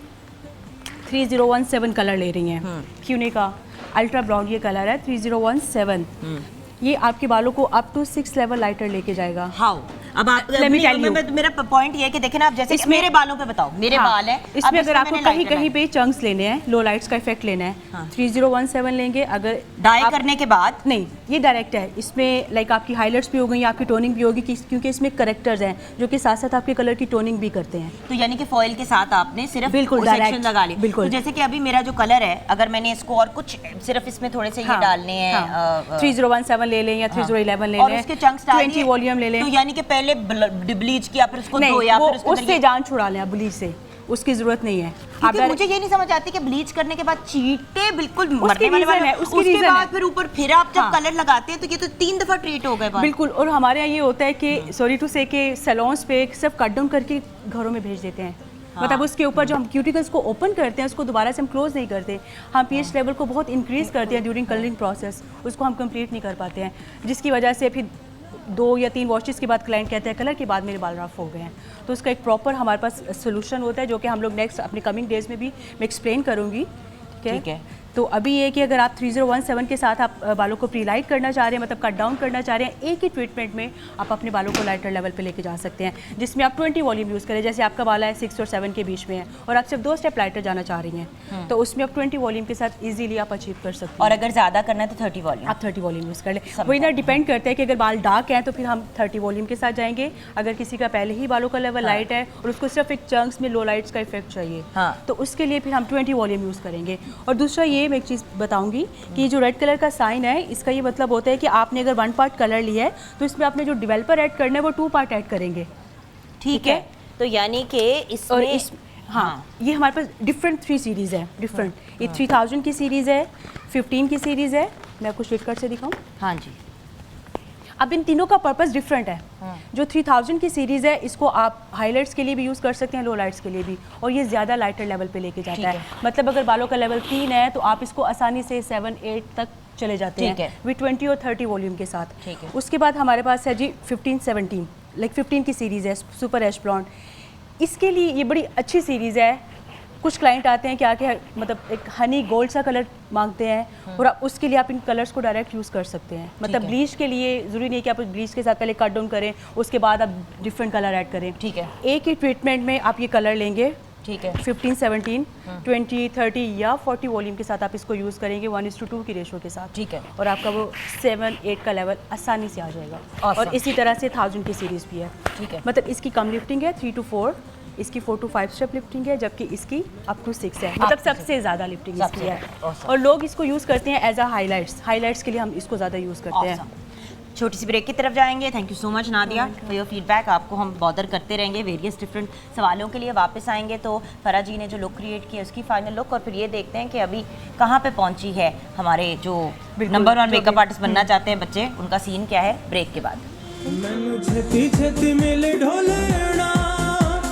3017 कलर ले रही हैं, क्यूने का अल्ट्रा ब्लॉन्ड ये कलर है 3017, ये आपके बालों को अप टू 6 लेवल लाइटर लेके जाएगा। हाउ? अब आप मेरा पॉइंट ये है कि देखें ना, आप जैसे मेरे बालों पे बताओ, मेरे बाल हैं, इसमें अगर आपको कहीं कहीं पे चंक्स लेने हैं, लो लाइट्स का इफेक्ट लेना है, 3017 लेंगे। अगर डाई करने के बाद नहीं, ये डायरेक्ट है, इसमें लाइक आपकी हाइलाइट्स भी हो गई, आपकी टोनिंग भी होगी, क्योंकि इसमें करेक्टर्स हैं जो कि साथ साथ आपके कलर की टोनिंग भी करते हैं। तो यानी कि फॉइल के साथ आपने सिर्फ बिल्कुल सेक्शन लगा ली। बिल्कुल। तो जैसे कि अभी मेरा जो कलर है, अगर मैंने इसको और कुछ सिर्फ इसमें थोड़े से ये डालने हैं, 3017 ले लें या 3011 ले लें, और उसके चंक्स 20 वॉल्यूम ले लें, तो यानी कि पहले ब्लीच किया, फिर उसको धोया, फिर उसके उससे जान छुड़ा लें, ब्लीच से उसकी जरूरत नहीं है। क्योंकि मुझे ये नहीं समझ आती कि ब्लीच करने के बाद चींटे बिल्कुल मरने वाले हैं, उसके बाद फिर ऊपर फिर आप जब कलर लगाते हैं तो ये तो 3 दफा ट्रीट हो गए। बिल्कुल। और हमारे यहाँ ये होता है कि सॉरी टू से कि सैलून्स पे सिर्फ कट डाउन करके घरों में भेज देते हैं। मतलब उसके ऊपर जो हम क्यूटिकल्स को ओपन करते हैं उसको दोबारा से हम क्लोज नहीं करते, हम पीएच लेवल को बहुत इंक्रीज करते हैं ड्यूरिंग कलरिंग प्रोसेस, उसको हम कंप्लीट नहीं कर पाते हैं, जिसकी वजह से फिर 2 या 3 वॉशेस के बाद क्लाइंट कहते हैं कलर के बाद मेरे बाल रफ हो गए हैं। तो उसका एक प्रॉपर हमारे पास सोल्यूशन होता है जो कि हम लोग नेक्स्ट अपने कमिंग डेज में भी मैं एक्सप्लेन करूँगी। ठीक है। तो अभी ये कि अगर आप 3017 के साथ आप बालों को प्री लाइट करना चाह रहे हैं, मतलब कट डाउन करना चाह रहे हैं, एक ही ट्रीटमेंट में आप अपने बालों को लाइटर लेवल पे लेके जा सकते हैं, जिसमें आप 20 वॉल्यूम यूज़ करें। जैसे आपका बाल है 6 और 7 के बीच में है और आप सिर्फ 2 स्टेप लाइटर जाना चाह रही हैं, तो उसमें आप 20 वॉल्यूम के साथ इजीली आप अचीव कर सकते हैं। और अगर ज़्यादा करना है तो 30 वॉल्यूम, आप 30 वॉल्यूम यूज़ कर लें। वही ना डिपेंड करता है कि अगर बाल डार्क हैं तो फिर हम 30 वॉल्यूम के साथ जाएंगे, अगर किसी का पहले ही बालों का लेवल लाइट है और उसको सिर्फ एक चंक्स में लो लाइट्स का इफेक्ट चाहिए, तो उसके लिए फिर हम 20 वॉल्यूम यूज़ करेंगे। और दूसरा ये मैं एक चीज़ बताऊँगी कि जो रेड कलर का साइन है, इसका ये मतलब होता है कि आपने अगर 1 पार्ट कलर लिया है तो इसमें आपने जो डेवलपर ऐड करना है वो 2 पार्ट ऐड करेंगे। ठीक है। तो यानी कि इसमें हाँ, ये हमारे पास डिफरेंट 3 सीरीज़ है, डिफरेंट। ये 3000 की सीरीज़ है, 15 की सीरीज़ है, मैं आपको शॉर्टकट से दिखाऊं। हाँ जी। अब इन तीनों का पर्पस डिफरेंट है। जो 3000 की सीरीज़ है इसको आप हाईलाइट्स के लिए भी यूज़ कर सकते हैं, लो लाइट्स के लिए भी, और ये ज़्यादा लाइटर लेवल पे लेके जाता है। मतलब अगर बालों का लेवल 3 है तो आप इसको आसानी से 7-8 तक चले जाते हैं विद 20 और 30 वॉल्यूम के साथ। उसके बाद हमारे पास है जी 15-17, लाइक 15 की सीरीज़ है सुपर ऐश ब्लॉन्ड। इसके लिए ये बड़ी अच्छी सीरीज़ है। कुछ क्लाइंट आते हैं क्या कि मतलब एक हनी गोल्ड सा कलर मांगते हैं और उसके लिए आप इन कलर्स को डायरेक्ट यूज़ कर सकते हैं। मतलब ब्लीच के लिए ज़रूरी नहीं कि आप ब्लीच के साथ पहले कट डाउन करें उसके बाद आप डिफरेंट कलर ऐड करें। ठीक है, एक ही ट्रीटमेंट में आप ये कलर लेंगे। ठीक है, 15-17, 20-30 या 40 वॉल्यूम के साथ आप इसको यूज़ करेंगे 1:2 की रेशो के साथ। ठीक है, और आपका वो 7-8 का लेवल आसानी से आ जाएगा। और इसी तरह से 1000 की सीरीज़ भी है। ठीक है, मतलब इसकी कम लिफ्टिंग है 3 to 4, इसकी 4 to 5 स्टेप लिफ्टिंग है, जबकि इसकी अप टू 6 है। मतलब सबसे ज़्यादा लिफ्टिंग इसकी है। और लोग इसको यूज़ करते हैं एज अ हाईलाइट्स के लिए हम इसको ज़्यादा यूज़ करते हैं। छोटी सी ब्रेक की तरफ जाएंगे। Thank you so much Nadia for your feedback. आपको हम बॉदर करते रहेंगे वेरियस डिफरेंट सवालों के लिए। वापस आएंगे तो फरा जी ने जो लुक क्रिएट किया उसकी फाइनल लुक, और फिर ये देखते हैं कि अभी कहाँ पे पहुँची है हमारे जो नंबर 1 मेकअप आर्टिस्ट बनना चाहते हैं बच्चे, उनका सीन क्या है ब्रेक के बाद। मैनू छेती छेती मिल ढोलेना,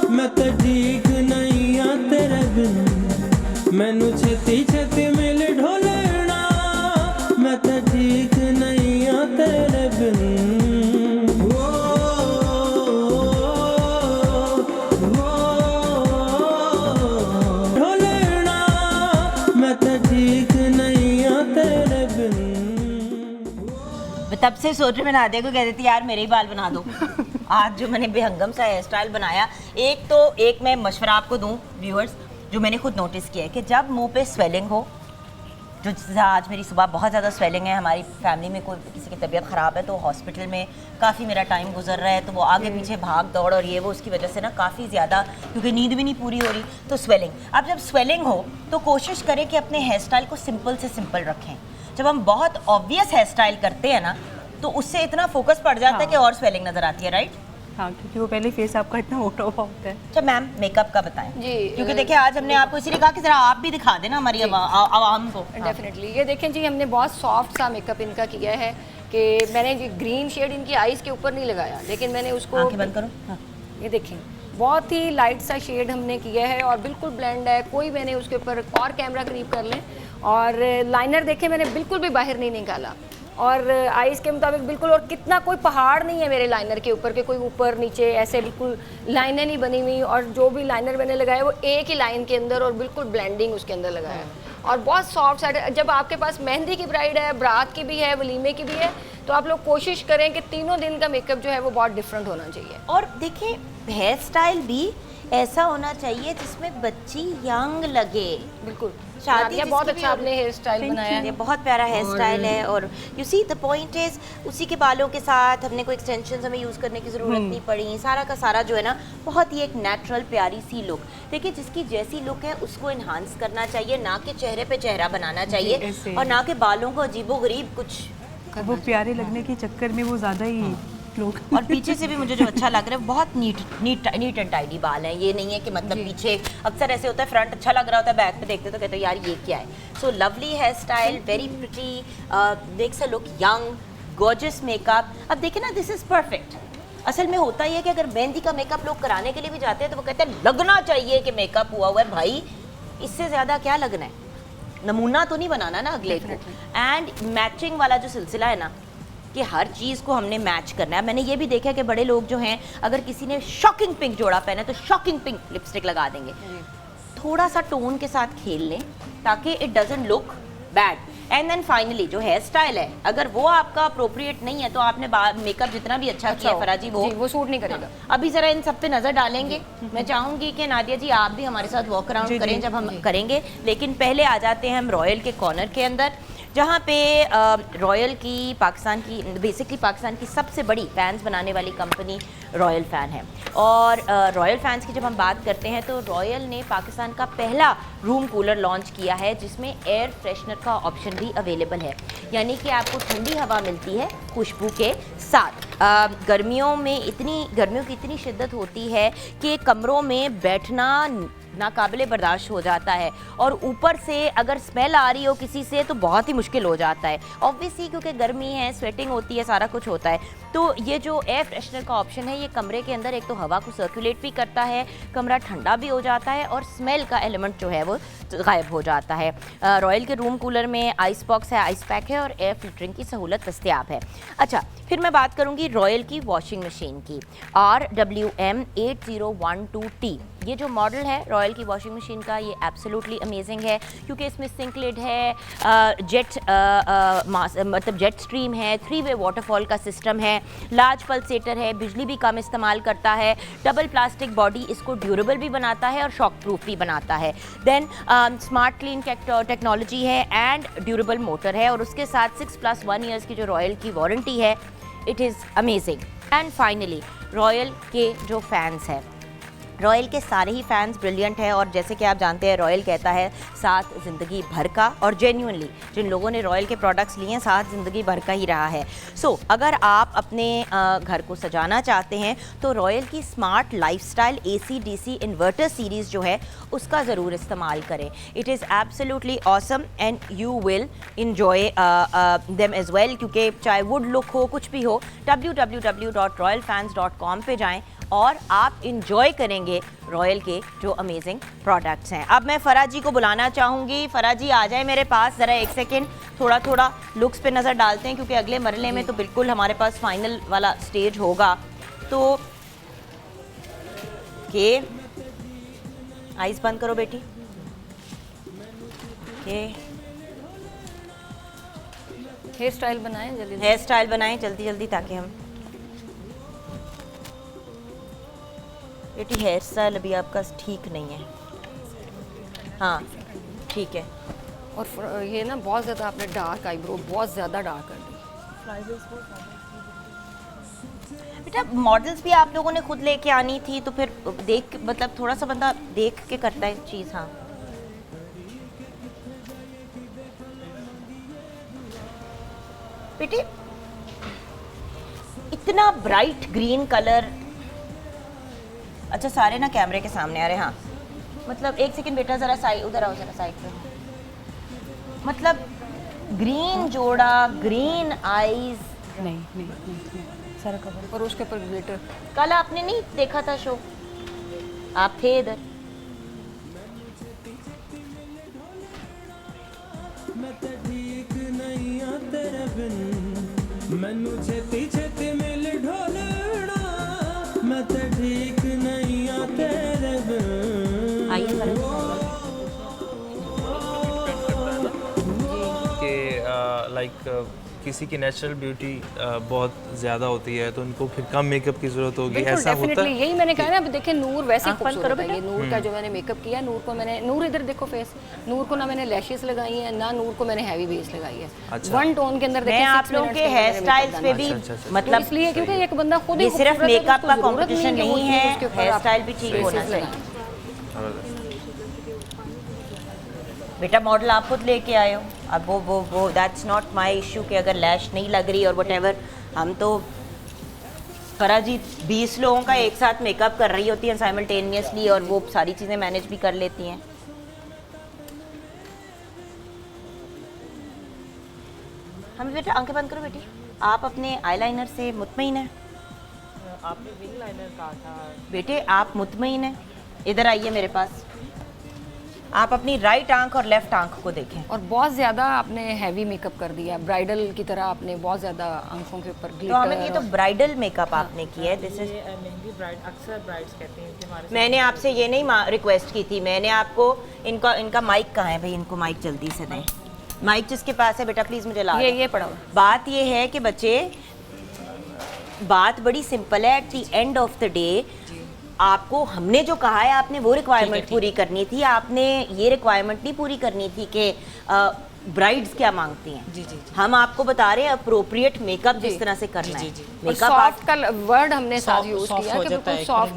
मैं तो ठीक नहीं आ तेरे बिन। मैनू छेती छेती मिल ढोलेना, मैं तो ठीक नहीं आ तेरे बिन। ढोलेना, मैं तो ठीक नहीं आ तेरे बिन। मैं तब से सोच रही, मैं नादिया को कह देती यार मेरे ही बाल बना दो। आज जो मैंने बेहंगम सा हेयर स्टाइल बनाया, एक मैं मशवरा आपको दूं व्यूअर्स, जो मैंने खुद नोटिस किया है कि जब मुंह पे स्वेलिंग हो, जो आज मेरी सुबह बहुत ज़्यादा स्वेलिंग है, हमारी फैमिली में कोई किसी की तबीयत ख़राब है तो हॉस्पिटल में काफ़ी मेरा टाइम गुजर रहा है, तो वो आगे पीछे भाग दौड़ और ये वो उसकी वजह से ना काफ़ी ज़्यादा, क्योंकि नींद भी नहीं पूरी हो रही, तो स्वेलिंग। अब जब स्वेलिंग हो तो कोशिश करें कि अपने हेयर स्टाइल को सिंपल से सिंपल रखें। जब हम बहुत ऑब्वियस हेयर स्टाइल करते हैं ना तो उससे इतना फोकस पड़ जाता है कि और स्वेलिंग नज़र आती है, राइट? हाँ, क्योंकि वो पहले फेस आपका इतना मोटा हुआ होता है। अच्छा मैम, मेकअप का बताएं जी, क्योंकि देखिए आज हमने आपको इसीलिए कहा कि जरा आप भी दिखा देना हमारी आवाम को। डेफिनेटली ये देखें जी, हमने बहुत सॉफ्ट सा मेकअप इनका किया है कि मैंने जी ग्रीन शेड इनकी आईज के ऊपर नहीं लगाया, लेकिन मैंने उसको आंखें बंद करो। हाँ। ये देखें बहुत ही लाइट सा शेड हमने किया है और बिल्कुल ब्लेंड है। कोई मैंने उसके ऊपर और कैमरा करीब कर लें, और लाइनर देखें मैंने बिल्कुल भी बाहर नहीं निकाला, और आइज़ के मुताबिक बिल्कुल, और कितना कोई पहाड़ नहीं है मेरे लाइनर के ऊपर के कोई ऊपर नीचे ऐसे बिल्कुल लाइनें नहीं बनी हुई, और जो भी लाइनर मैंने लगाया वो एक ही लाइन के अंदर और बिल्कुल ब्लेंडिंग उसके अंदर लगाया और बहुत सॉफ्ट साइड। जब आपके पास मेहंदी की ब्राइड है, बारात की भी है, वलीमे की भी है, तो आप लोग कोशिश करें कि तीनों दिन का मेकअप जो है वो बहुत डिफरेंट होना चाहिए। और देखिए हेयर स्टाइल भी ऐसा होना चाहिए जिसमें बच्ची यंग लगे। बिल्कुल, शादी बहुत अच्छा आपने हेयर स्टाइल बनाया है, बहुत प्यारा हेयर स्टाइल है। और you see the point is उसी के बालों के साथ हमने कोई एक्सटेंशंस हमें यूज़ करने की ज़रूरत नहीं पड़ी। सारा का सारा जो है ना बहुत ही एक नेचुरल प्यारी सी लुक। देखिए जिसकी जैसी लुक है उसको इन्हांस करना चाहिए, ना कि चेहरे पे चेहरा बनाना चाहिए, और ना कि बालों को अजीबोगरीब कुछ वो प्यारे लगने के चक्कर में वो ज़्यादा ही लोग। और पीछे से भी मुझे जो अच्छा लग रहा है बहुत नीट एंड टाइडी बाल हैं। ये नहीं है कि मतलब पीछे अक्सर ऐसे होता है फ्रंट अच्छा लग रहा होता है, बैक पे देखते तो कहते हो यार ये क्या है। So lovely hair style, very pretty, makes a look young, gorgeous makeup. अब देखिए ना, दिस इज परफेक्ट। असल में होता ही है कि अगर मेहंदी का मेकअप लोग कराने के लिए भी जाते हैं तो वो कहते हैं लगना चाहिए कि मेकअप हुआ हुआ है। भाई इससे ज़्यादा क्या लगना है, नमूना तो नहीं बनाना ना अगले को। एंड मैचिंग वाला जो सिलसिला है ना कि हर चीज़ को हमने मैच करना है। मैंने ये भी देखा कि बड़े लोग जो हैं अगर किसी ने शॉकिंग पिंक जोड़ा पहना है तो शॉकिंग पिंक लिपस्टिक लगा देंगे। थोड़ा सा टोन के साथ खेल लें ताकि it doesn't look bad. And then finally जो हेयर स्टाइल है अगर वो आपका अप्रोप्रिएट नहीं है तो आपने मेकअप जितना भी अच्छा किया फराजी वो सूट नहीं करेगा। अभी जरा इन सब पे नजर डालेंगे। मैं चाहूंगी कि नादिया जी आप भी हमारे साथ वॉक अराउंड करें जब हम करेंगे, लेकिन पहले आ जाते हैं हम रॉयल के कॉर्नर के अंदर, जहाँ पे रॉयल की पाकिस्तान की बेसिकली पाकिस्तान की सबसे बड़ी फैंस बनाने वाली कंपनी रॉयल फ़ैन है। और रॉयल फैंस की जब हम बात करते हैं तो रॉयल ने पाकिस्तान का पहला रूम कूलर लॉन्च किया है जिसमें एयर फ्रेशनर का ऑप्शन भी अवेलेबल है, यानी कि आपको ठंडी हवा मिलती है खुशबू के साथ। गर्मियों की इतनी शिद्दत होती है कि कमरों में बैठना नाकाबिले बर्दाश्त हो जाता है, और ऊपर से अगर स्मेल आ रही हो किसी से तो बहुत ही मुश्किल हो जाता है ऑब्वियसली, क्योंकि गर्मी है, स्वेटिंग होती है, सारा कुछ होता है। तो ये जो एयर फ्रेशनर का ऑप्शन है, ये कमरे के अंदर एक तो हवा को सर्कुलेट भी करता है, कमरा ठंडा भी हो जाता है, और स्मेल का एलिमेंट जो है वो गायब हो जाता है। रॉयल के रूम कूलर में आइस बॉक्स है, आइस पैक है, और एयर फिल्टरिंग की सहूलत दस्तयाब है। अच्छा, फिर मैं बात करूंगी रॉयल की वॉशिंग मशीन की, RWM8012T। ये जो मॉडल है रॉयल की वॉशिंग मशीन का, ये एब्सोल्युटली अमेजिंग है, क्योंकि इसमें सिंक लिड है, मतलब जेट स्ट्रीम है, 3-वे वाटरफॉल का सिस्टम है, लार्ज पल्सेटर है, बिजली भी कम इस्तेमाल करता है, डबल प्लास्टिक बॉडी इसको ड्यूरेबल भी बनाता है और शॉक प्रूफ भी बनाता है। देन स्मार्ट क्लीन टेक्नोलॉजी है एंड ड्यूरेबल मोटर है, और उसके साथ 6+1 ईयर्स की जो रॉयल की वारंटी है, it is amazing. And finally royal के जो फैंस हैं, रॉयल के सारे ही फैंस ब्रिलियंट है, और जैसे कि आप जानते हैं रॉयल कहता है साथ ज़िंदगी भर का, और जेन्युइनली जिन लोगों ने रॉयल के प्रोडक्ट्स लिए हैं साथ ज़िंदगी भर का ही रहा है। सो अगर आप अपने घर को सजाना चाहते हैं तो रॉयल की smart lifestyle AC/DC inverter series जो है उसका ज़रूर इस्तेमाल करें। It is absolutely awesome and you will enjoy them as well, क्योंकि चाहे वुड लुक हो, कुछ भी हो, www.royalfans.com पे जाएँ और आप इंजॉय करेंगे रॉयल के जो अमेजिंग प्रोडक्ट्स हैं। अब मैं फरा जी को बुलाना चाहूँगी। फरा जी आ जाए मेरे पास, ज़रा एक सेकेंड थोड़ा लुक्स पे नज़र डालते हैं, क्योंकि अगले मरले में तो बिल्कुल हमारे पास फाइनल वाला स्टेज होगा। तो के आइज़ बंद करो बेटी, के हेयर स्टाइल बनाएं जल्दी, हेयर स्टाइल बनाएं जल्दी ताकि हम, बेटी हेयर स्टाइल अभी आपका ठीक नहीं है। हाँ ठीक है। और ये ना बहुत ज़्यादा आपने डार्क आईब्रो बहुत ज़्यादा डार्क कर दी। बेटा मॉडल्स भी आप लोगों ने खुद लेके आनी थी, तो फिर देख, मतलब थोड़ा सा बंदा देख के करता है चीज़। हाँ बेटी इतना ब्राइट ग्रीन कलर, अच्छा सारे ना कैमरे के सामने आ रहे हैं। हाँ मतलब एक सेकंड बेटा, ज़रा साइड उधर आओ, ज़रा साइड पे। मतलब ग्रीन जोड़ा, ग्रीन आईज, नहीं सारा कवर, और उसके ऊपर ग्लिटर। कल आपने नहीं देखा था शो, आप थे इधर। मैं तो ठीक नहीं आ तेरे बिन, मैनू छेती छेती मिल ढोलना, मैं तो ठीक नहीं आ तेरे बिन। आइए कि लाइक किसी की नेचुरल ब्यूटी बहुत ज़्यादा होती है तो उनको फिर कम मेकअप की ज़रूरत होगी, ऐसा होता है। यही मैंने कहा ना, अब देखिए नूर वैसे खूबसूरत है। ये नूर का जो मैंने मेकअप किया, नूर को मैंने, नूर इधर देखो फेस, नूर को ना मैंने लैशेस लगाई है, ना नूर को मैंने हैवी बेस लगाई है। वन टोन के अंदर देखिए आप लोगों के हेयर स्टाइल्स पे भी मतलब इसलिए क्योंकि एक बंदा खुद ये सिर्फ मेकअप का कंपटीशन नहीं है, हेयर स्टाइल भी ठीक होना चाहिए। बेटा मॉडल आप खुद लेके आए हो, अब वो दैट्स नॉट माय इशू कि अगर लैश नहीं लग रही और व्हाटएवर। हम तो फरा जी 20 लोगों का एक साथ मेकअप कर रही होती हैं साइमल्टेनियसली, और वो सारी चीज़ें मैनेज भी कर लेती हैं। हम बेटा आंखें बंद करो बेटी। आप अपने आईलाइनर से मुतमईन हैं? आपने विंग लाइनर कहा था बेटे, आप मुतमईन हैं? इधर आइए मेरे पास। आप अपनी राइट आंख और लेफ्ट आंख को देखें। और बहुत ज़्यादा आपने हैवी मेकअप कर दिया, ब्राइडल की तरह आपने बहुत ज़्यादा आंखों के ऊपर ग्लिटर। तो हमें ये तो ब्राइडल मेकअप आपने किया है। दिस इज मेहंदी ब्राइड, अक्सर ब्राइड्स कहते हैं कि हमारे। मैंने आपसे ये नहीं रिक्वेस्ट की थी, मैंने आपको इनका माइक कहाँ है भाई, इनको माइक जल्दी से दें। माइक जिसके पास है बेटा प्लीज़ मुझे ला। ये पड़ा हुआ। बात ये है कि बच्चे, बात बड़ी सिंपल है। At the end of the day आपको हमने जो कहा है आपने वो रिक्वायरमेंट पूरी करनी थी। आपने ये रिक्वायरमेंट नहीं पूरी करनी थी कि ब्राइड्स क्या मांगती हैं। जी। हम आपको बता रहे हैं अप्रोप्रिएट मेकअप जिस तरह से करना है। मेकअप सॉफ्ट का वर्ड हमने साथ यूज किया कि बिल्कुल सॉफ्ट।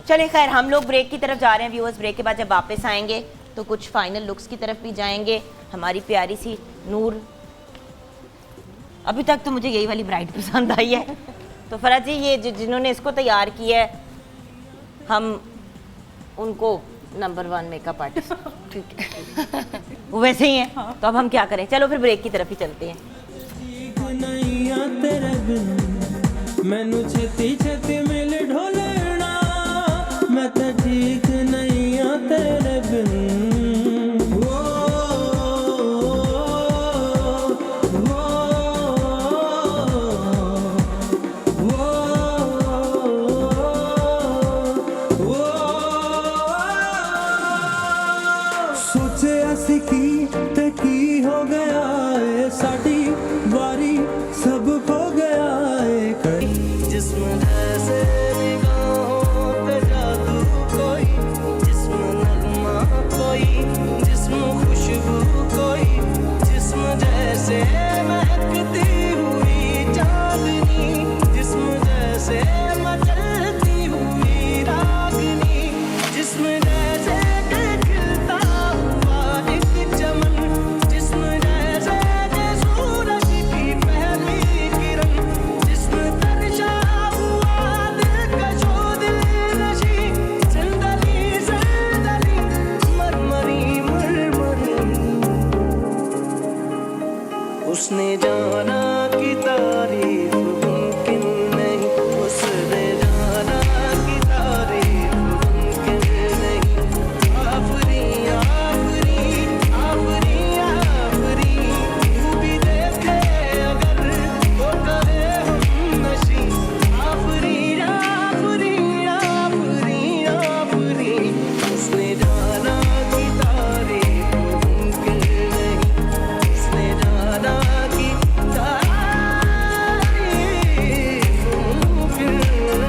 चलिए खैर, हम लोग ब्रेक की तरफ जा रहे हैं व्यूअर्स। ब्रेक के बाद जब वापस आएंगे तो कुछ फाइनल लुक्स की तरफ भी जाएंगे। हमारी प्यारी सी नूर, अभी तक तो मुझे यही वाली ब्राइड पसंद आई है। तो फराज जी, ये जिन्होंने इसको तैयार किया है, हम उनको नंबर 1 मेकअप आर्टिस्ट। ठीक है, वो वैसे ही है। तो अब हम क्या करें, चलो फिर ब्रेक की तरफ ही चलते हैं। मैनू छेती छेती मिल ढोलना, मैं तो ठीक नहीं आ तेरे बिन। सोचे असी की ते की हो गया है, साडी वारी सब खो गया है। जिस्म जैसे निगाहों पे जादू कोई, जिस्म नगमा कोई, जिस्म खुशबू कोई, जिस्म जैसे महकती हुई चांदनी, जिस्म जैसे मचलती हुई रागनी, जिस्म जैसे खिलता हुआ एक चमन, जिस्म जैसे सूरज की पहली किरण, जिस्म तरशा हुआ दिलकशो दिलनशी, जिंदगी जिंदगी मरमरी मरमरी। उसने जाना कि तारीफ मुमकिन नहीं, उसने जाना कि तारीफ मुमकिन नहीं। आफरी आफरी आफरी आफरी, तू भी देखे अगर वो करे हम नशी। आफरी आफरी आफरी आफरी, उसने जाना कि तारीफ मुमकिन नहीं, उसने जाना कि तारीफ मुमकिन नहीं।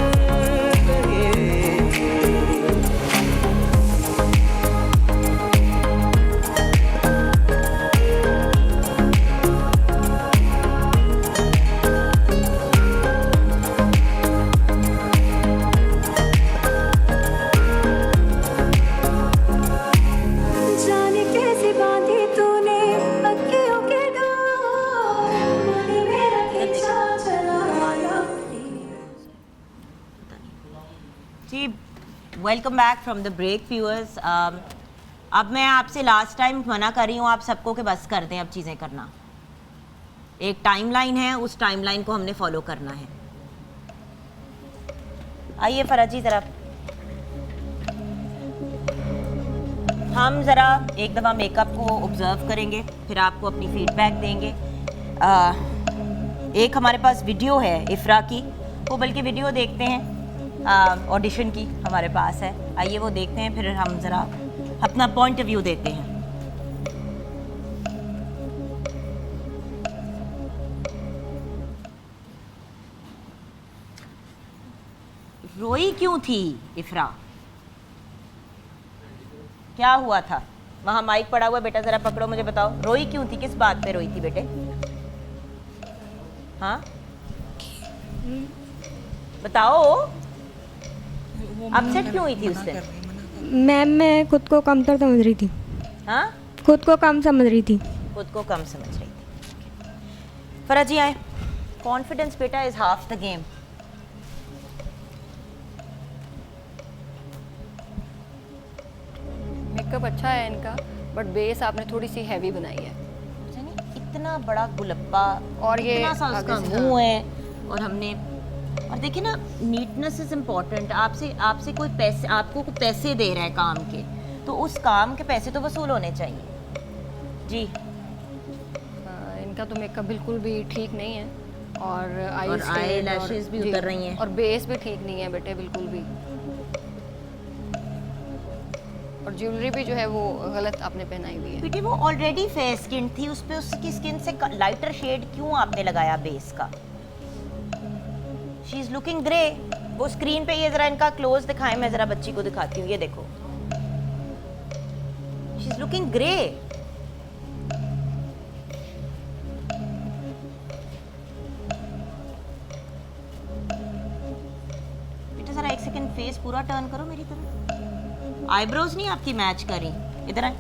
जाने कैसे बांधी तूने अखियों के डोर, मन मेरा खींचा चला आया। जी, welcome back from the break viewers. अब मैं आपसे लास्ट टाइम मना कर रही हूँ आप सबको कि बस कर दें अब चीज़ें करना। एक टाइमलाइन है, उस टाइमलाइन को हमने फॉलो करना है। आइए फराज जी ज़रा, हम ज़रा एक दफ़ा मेकअप को ऑब्ज़र्व करेंगे, फिर आपको अपनी फीडबैक देंगे। एक हमारे पास वीडियो है इफ़रा की, वो बल्कि वीडियो देखते हैं, ऑडिशन की हमारे पास है। आइए वो देखते हैं, फिर हम ज़रा अपना पॉइंट ऑफ व्यू देते हैं। रोई क्यों थी इफ़रा, क्या हुआ था? वहाँ माइक पड़ा हुआ है बेटा, ज़रा पकड़ो, मुझे बताओ रोई क्यों थी, किस बात पे रोई थी बेटे? हाँ बताओ, अपसेट क्यों हुई थी उस दिन? मैम मैं खुद को कमतर समझ रही थी। हाँ, खुद को कम समझ रही थी। खुद को कम समझ रही थी। फराज जी आए। कॉन्फिडेंस बेटा is half the game. Makeup अच्छा है इनका, बट बेस आपने थोड़ी सी हैवी बनाई है। इतना बड़ा गुलब्बा और ये इतना सा उसका आगे से, मुंह है, और हमने, और देखिए ना, नीटनेस इज इम्पोर्टेंट। आपसे कोई पैसे, आपको कोई पैसे दे रहा है काम के, तो उस काम के पैसे तो वसूल होने चाहिए जी। इनका तो मेकअप बिल्कुल भी ठीक नहीं है, और आई लैशेस भी उतर रही हैं, और बेस भी ठीक नहीं है बेटे बिल्कुल भी, और ज्वेलरी भी जो है वो गलत आपने पहनाई हुई है। बेटे वो ऑलरेडी फेयर स्किन थी, उस पे उसकी स्किन से लाइटर शेड क्यों आपने लगाया बेस का? She is looking grey. वो स्क्रीन पे ये जरा इनका क्लोज दिखाएं, मैं जरा बच्ची को दिखाती हूँ, ये देखो, शी इज लुकिंग ग्रे। बेटा जरा एक सेकंड फेस पूरा टर्न करो मेरी तरफ। आईब्रोज नहीं आपकी मैच करी, इधर आए,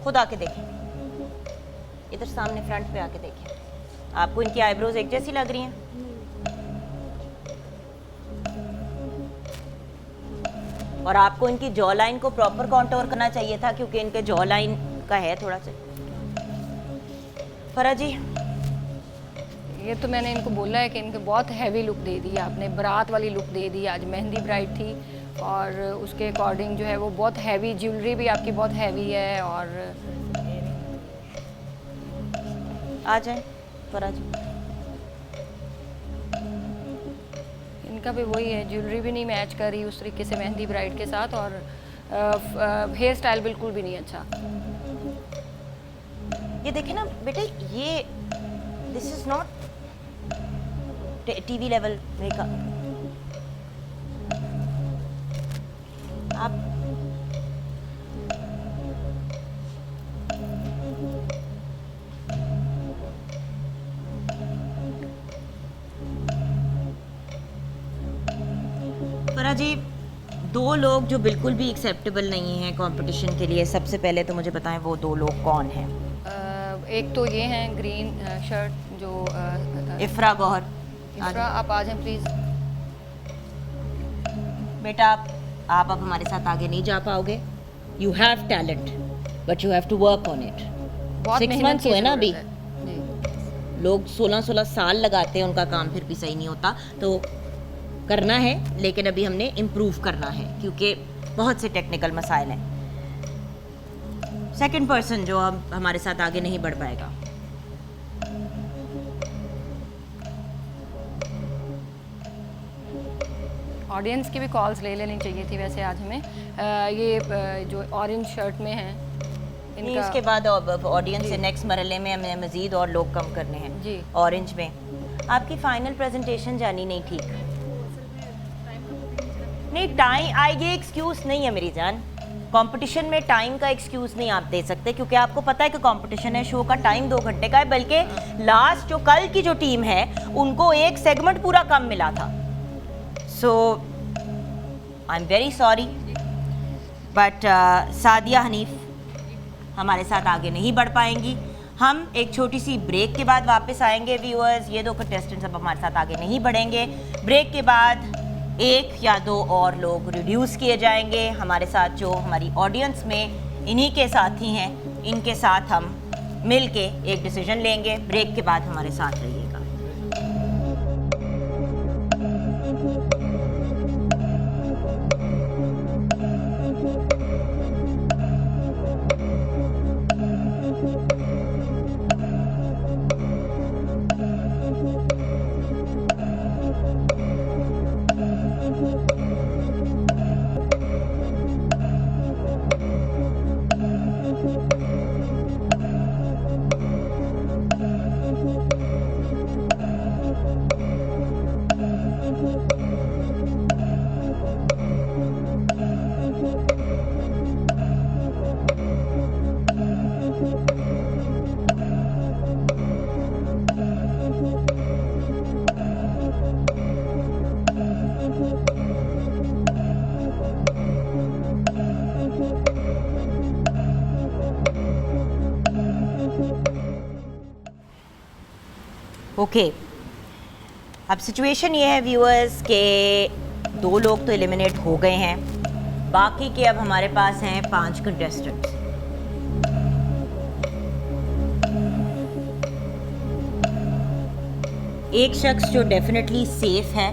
खुद आके देखें, इधर सामने फ्रंट पे आके देखें, आपको इनकी आईब्रोज एक जैसी लग रही हैं? और आपको इनकी जॉ लाइन को प्रॉपर कॉन्टोर करना चाहिए था, क्योंकि इनके जॉ लाइन का है थोड़ा सा। फरा जी, ये तो मैंने इनको बोला है कि इनको बहुत हैवी लुक दे दी आपने, बारात वाली लुक दे दी। आज मेहंदी ब्राइड थी और उसके अकॉर्डिंग जो है वो बहुत हैवी, ज्वेलरी भी आपकी बहुत हैवी है। और आ जाए फरा जी, इनका भी वही है, ज्वेलरी भी नहीं मैच कर रही उस तरीके से मेहंदी ब्राइड के साथ, और हेयर स्टाइल बिल्कुल भी नहीं अच्छा। ये देखे ना बेटे, ये this is not TV level makeup. आप फरा जी, दो लोग जो बिल्कुल भी एक्सेप्टेबल नहीं हैं कंपटीशन के लिए, सबसे पहले तो मुझे बताएं वो दो लोग कौन हैं? एक तो ये हैं ग्रीन शर्ट जो इफ्रा गौहर। इफ्रा, आप आ जाएं प्लीज़। बेटा आप अब हमारे साथ आगे नहीं जा पाओगे। You have talent but you have to work on it. 6 months हुए ना अभी, लोग 16 साल लगाते हैं, उनका काम फिर भी सही नहीं होता। तो करना है, लेकिन अभी हमने इम्प्रूव करना है क्योंकि बहुत से टेक्निकल मसाइल हैं। सेकंड पर्सन जो अब हमारे साथ आगे नहीं बढ़ पाएगा, ऑडियंस की भी कॉल्स ले लेनी चाहिए थी वैसे आज हमें। ये जो ऑरेंज शर्ट में है नहीं, इसके बाद ऑडियंस से नेक्स्ट मरहले में हमें मज़ीद और लोग कम करने हैं जी। ऑरेंज में आपकी फाइनल प्रेजेंटेशन जानी नहीं ठीक नहीं, टाइम ये एक्सक्यूज़ नहीं है मेरी जान। कंपटीशन में टाइम का एक्सक्यूज़ नहीं आप दे सकते, क्योंकि आपको पता है कि कंपटीशन है, शो का टाइम 2 घंटे का है, बल्कि लास्ट जो कल की जो टीम है उनको एक सेगमेंट पूरा कम मिला था। So I am very sorry but Sadia Hanif हमारे साथ आगे नहीं बढ़ पाएंगी। हम एक छोटी सी ब्रेक के बाद वापस आएंगे व्यूअर्स। ये 2 कंटेस्टेंट्स अब हमारे साथ आगे नहीं बढ़ेंगे। ब्रेक के बाद 1 या 2 और लोग रिड्यूस किए जाएंगे हमारे साथ, जो हमारी ऑडियंस में इन्हीं के साथी हैं, इनके साथ हम मिल के एक डिसीजन लेंगे। ब्रेक के बाद हमारे साथ रहिएगा। ओके अब सिचुएशन ये है व्यूअर्स के 2 लोग तो एलिमिनेट हो गए हैं, बाकी के अब हमारे पास हैं 5 कंटेस्टेंट्स। एक शख्स जो डेफिनेटली सेफ है,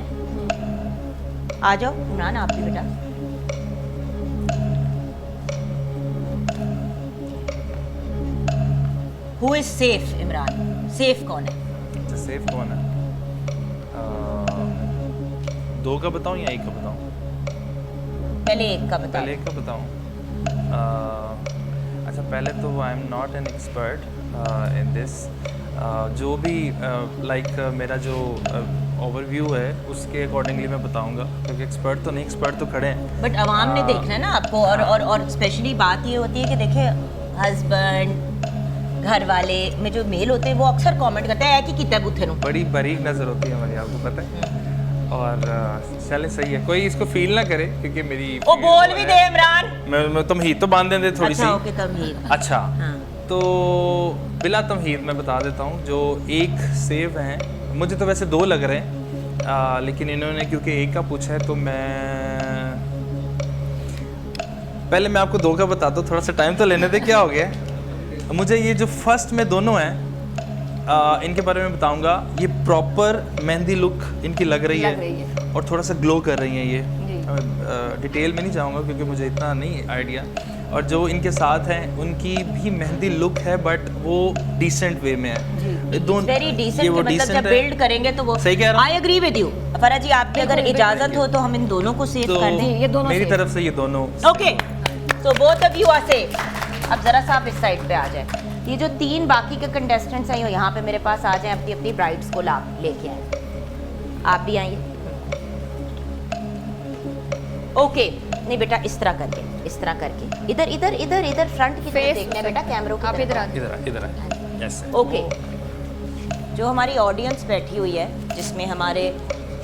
आ जाओ इमरान आप भी बेटा। Who is safe? Imran safe कौन है? सेफ कौन है? 2 का बताऊं या 1 का बताऊं? पहले 1 का बताओ। पहले 1 का बताऊं। अच्छा, पहले तो I am not an expert in this. जो भी मेरा जो ओवरव्यू है उसके अकॉर्डिंगली मैं बताऊंगा, क्योंकि एक्सपर्ट तो नहीं, एक्सपर्ट तो खड़े हैं बट आवाम ने देखना है ना आपको। और स्पेशली बात ये होती है कि देखिए हस्बैंड घर वाले में जो मेल होते हैं वो अक्सर कमेंट करते हैं कि कितना बुथे नु बड़ी बारीक नज़र होती है हमारी, आपको पता है। और चले सही है, कोई इसको फील ना करे, क्योंकि मेरी ओ बोल भी दे इमरान। मैं तमहीद तो बांध देंगे थोड़ी सी। ओके तमहीद। अच्छा तो बिला तमहीद मैं बता देता हूँ, जो 1 सेव हैं, मुझे तो वैसे 2 लग रहे हैं, लेकिन इन्होंने क्योंकि 1 का पूछा है तो मैं पहले मैं आपको 2 का बताता हूँ, थोड़ा सा टाइम तो लेने दे। क्या हो गया मुझे, ये जो फर्स्ट में दोनों हैं इनके बारे में बताऊंगा। ये प्रॉपर मेहंदी लुक इनकी लग रही है और थोड़ा सा ग्लो कर रही हैं ये। डिटेल में नहीं जाऊंगा क्योंकि मुझे इतना नहीं आइडिया। और जो इनके साथ हैं उनकी भी मेहंदी लुक है, बट वो डिसेंट वे में है। वेरी डिसेंट, मतलब जब बिल्ड करेंगे तो वो सही कह रहा हूं। I agree with you. Farah ji, आपकी अगर इजाजत हो तो हम इन दोनों को सेव तो कर दें। ये दोनों मेरी तरफ से ये दोनों। Okay, so both of you are save. अब जरा सा आप इस साइड पे आ जाए। ये जो 3 बाकी के कंटेस्टेंट्स हैं यहाँ पे मेरे पास आ जाएं, अपनी अपनी ब्राइड्स को लेके आए। आप भी आइए। ओके, नहीं बेटा, इस तरह करके, इस तरह करके, इधर इधर इधर इधर फ्रंट की तरफ देखना है बेटा, कैमरों की तरफ। इधर यस। ओके, जो हमारी ऑडियंस बैठी हुई है, जिसमें हमारे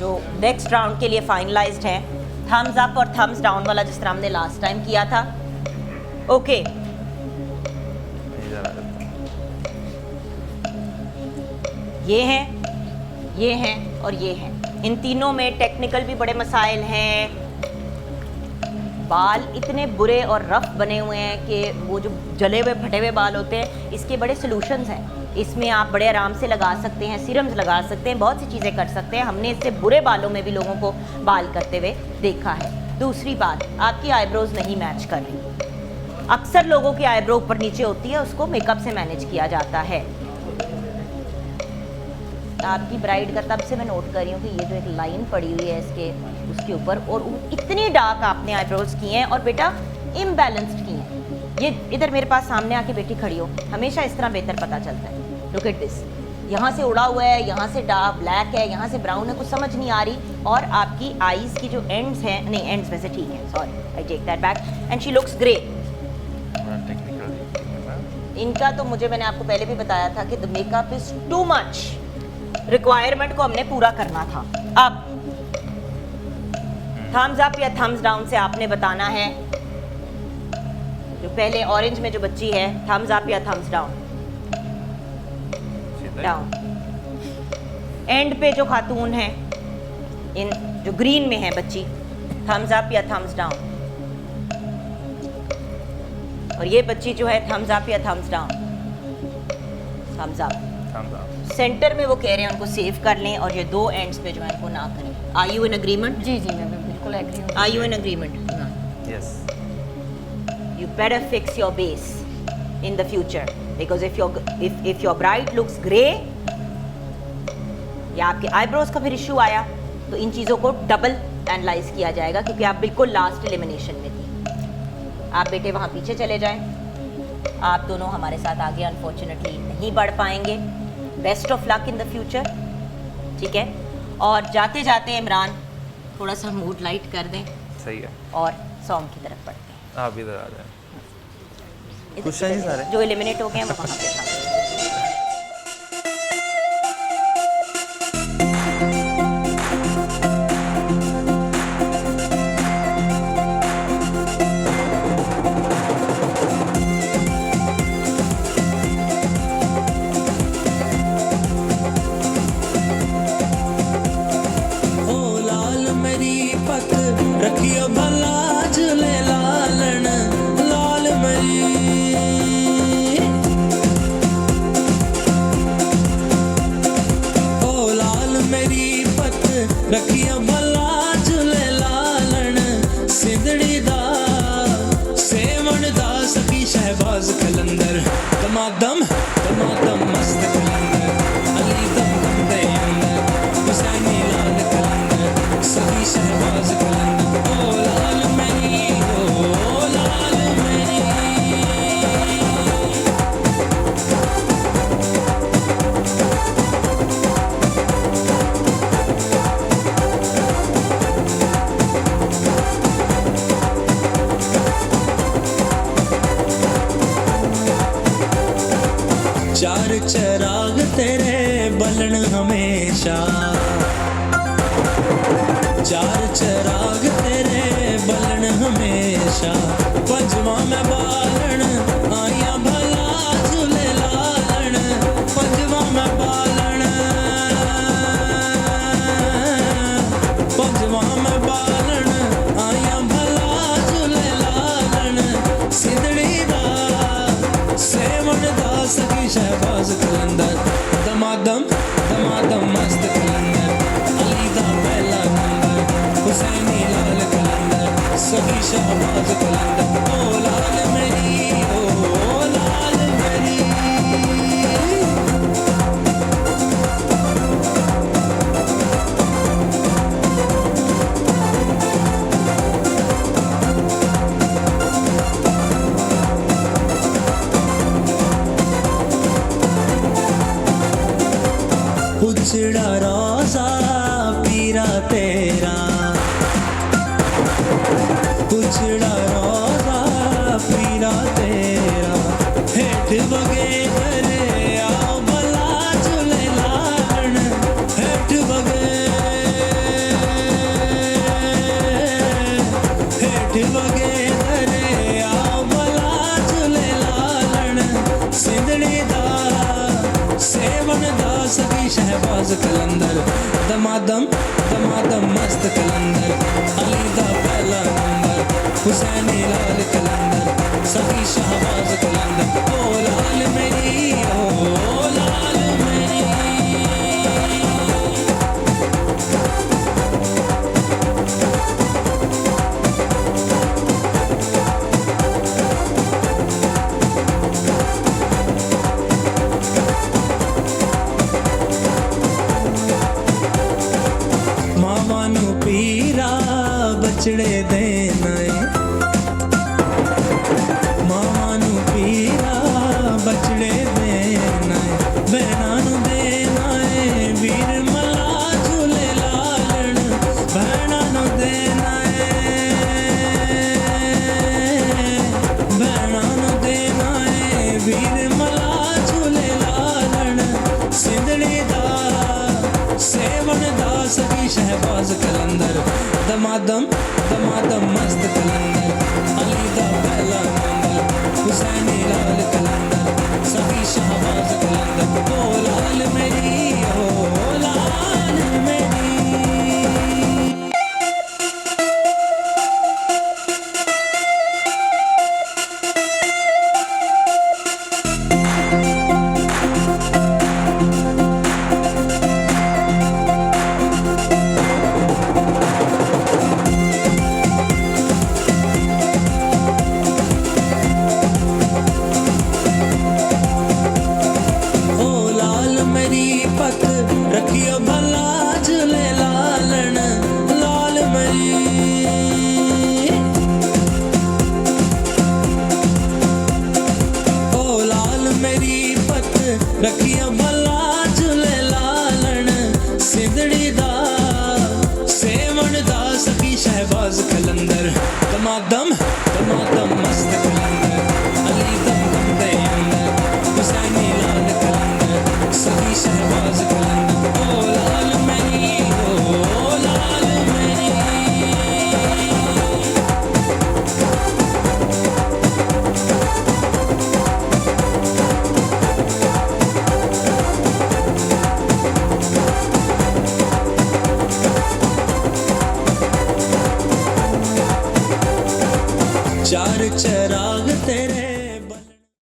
जो नेक्स्ट राउंड के लिए फाइनलाइज्ड हैं, थम्स अप और थम्स डाउन वाला जिस तरह हमने लास्ट टाइम किया था। ओके, ये हैं और ये हैं। इन तीनों में टेक्निकल भी बड़े मसाइल हैं। बाल इतने बुरे और रफ बने हुए हैं कि वो जो जले हुए फटे हुए बाल होते हैं, इसके बड़े सॉल्यूशंस हैं। इसमें आप बड़े आराम से लगा सकते हैं, सीरम्स लगा सकते हैं, बहुत सी चीज़ें कर सकते हैं। हमने इससे बुरे बालों में भी लोगों को बाल करते हुए देखा है। दूसरी बात, आपकी आईब्रोज नहीं मैच कर रही। अक्सर लोगों की आईब्रो ऊपर नीचे होती है, उसको मेकअप से मैनेज किया जाता है। आपकी ब्राइड का तब से मैं नोट कर रही हूँ कि ये जो एक लाइन पड़ी हुई है उसके ऊपर, और इतनी डार्क आपने आईब्रोज की हैं और बेटा इम्बैलेंस्ड की हैं। ये इधर मेरे पास सामने आके बेटी खड़ी हो, हमेशा इस तरह बेहतर पता चलता है। लुक एट दिस, यहाँ से उड़ा हुआ है, यहाँ से डार्क ब्लैक है, यहाँ से ब्राउन है, कुछ समझ नहीं आ रही। और आपकी आईज की जो एंड्स हैं, नहीं एंड्स वैसे ठीक है, sorry I take that back, and she looks grey. इनका तो मुझे, मैंने आपको पहले भी बताया था कि the makeup is too much, requirement को हमने पूरा करना था। अब थम्स अप या थम्स डाउन से आपने बताना है। जो पहले ऑरेंज में जो बच्ची है, थम्स अप या थम्स डाउन? डाउन। एंड पे जो खातून है, इन जो ग्रीन में है बच्ची, थम्स अप या थम्स डाउन? और ये बच्ची जो है, थम्स अप या thumbs down? Thumbs up. Centre में वो कह रहे हैं उनको सेव कर लें, और ये 2 एंड्स पे जो है उनको ना करें। Are you in agreement? जी मैं बिल्कुल एग्री हूँ। Are you in agreement? Yes. You better fix your base in the future, because if your bride looks grey या आपके आईब्रोज का फिर इशू आया तो इन चीज़ों को डबल एनालाइज किया जाएगा, क्योंकि आप बिल्कुल लास्ट एलिमिनेशन में थी। आप बेटे वहाँ पीछे चले जाएं। आप दोनों हमारे साथ आगे अनफॉर्चुनेटली नहीं बढ़ पाएंगे। Best of luck in the future, ठीक है? और जाते जाते इमरान थोड़ा सा मूड लाइट कर दें। सही है। और सॉन्ग की तरफ बढ़ते हैं। आप इधर आ जाएं। इधर खुश हैं जी सारे? जो एलिमिनेट हो गए हैं वो वहाँ पे था। रखियो भलाज ले लालन लाल मरी, ओ लाल मेरी पत रखियो भलाज ले लालन, सिंधड़ी दा सेवण दा सखी शहबाज कलंदर, दमादम दमादम मस्त कलंदर, अली दम दम दे अंदर, हुसैनी लाल कलंदर, सखी शहबाज कलंदर। चार चिराग तेरे बलन हमेशा, चार चिराग तेरे बलन हमेशा, पंजवा में बालन आया भला झूले लालन, पंजवा में बालन, पंजवा में बालन आया भला झूले लालन, सखी शहबाज कलंदर दमादम दमादम मस्त कलंदर अली दा पहला नंबर हुसैनी लाल कलंदर सखी शहबाज कलंदर ओ लाल मेरी ओ लाल मेरी उजड़ा रोजा पीरा तेरा उजड़ा रोजा पीरा तेरा हेठ बगे करे आओ भला झूले लाण हेठ बगे करे आओ भला झूले लाण सिंधड़ी दा सेवन दा सखी शहबाज कलंदर दमादम दमादम मस्त कलंदर अली दा पहला नंबर हुसैनी लाल कलंदर सखी शहबाज कलंदर ओ लाल मेरी ओ लाल मेरी पीरा बचड़े देना मामा नू पीरा बचड़े देना बहना नू देना है वीर मला झूले लालन बहना नू देना है बहना नू देना है वीर मला झूले लालन सिंधड़ी दा सेवन दा सखी शहबाज कलंदर दमादम दमादम मस्त कलंदर अली दा पहला नंबर हुसैनी लाल कलंदर सखी शहबाज कलंदर ओ लाल मेरी ओ लाल मेरी रखियो भला झूले लालन लाल मरी ओ लाल मेरी पत रखियो भला झूले लालन सिंधड़ी दा सेवन दा सखी शहबाज कलंदर दमादम दमादम मस्त कलंदर अली दम दम दे अंदर हुसैनी लाल कलंदर सखी शहबाज कलंदर चार चराग तेरे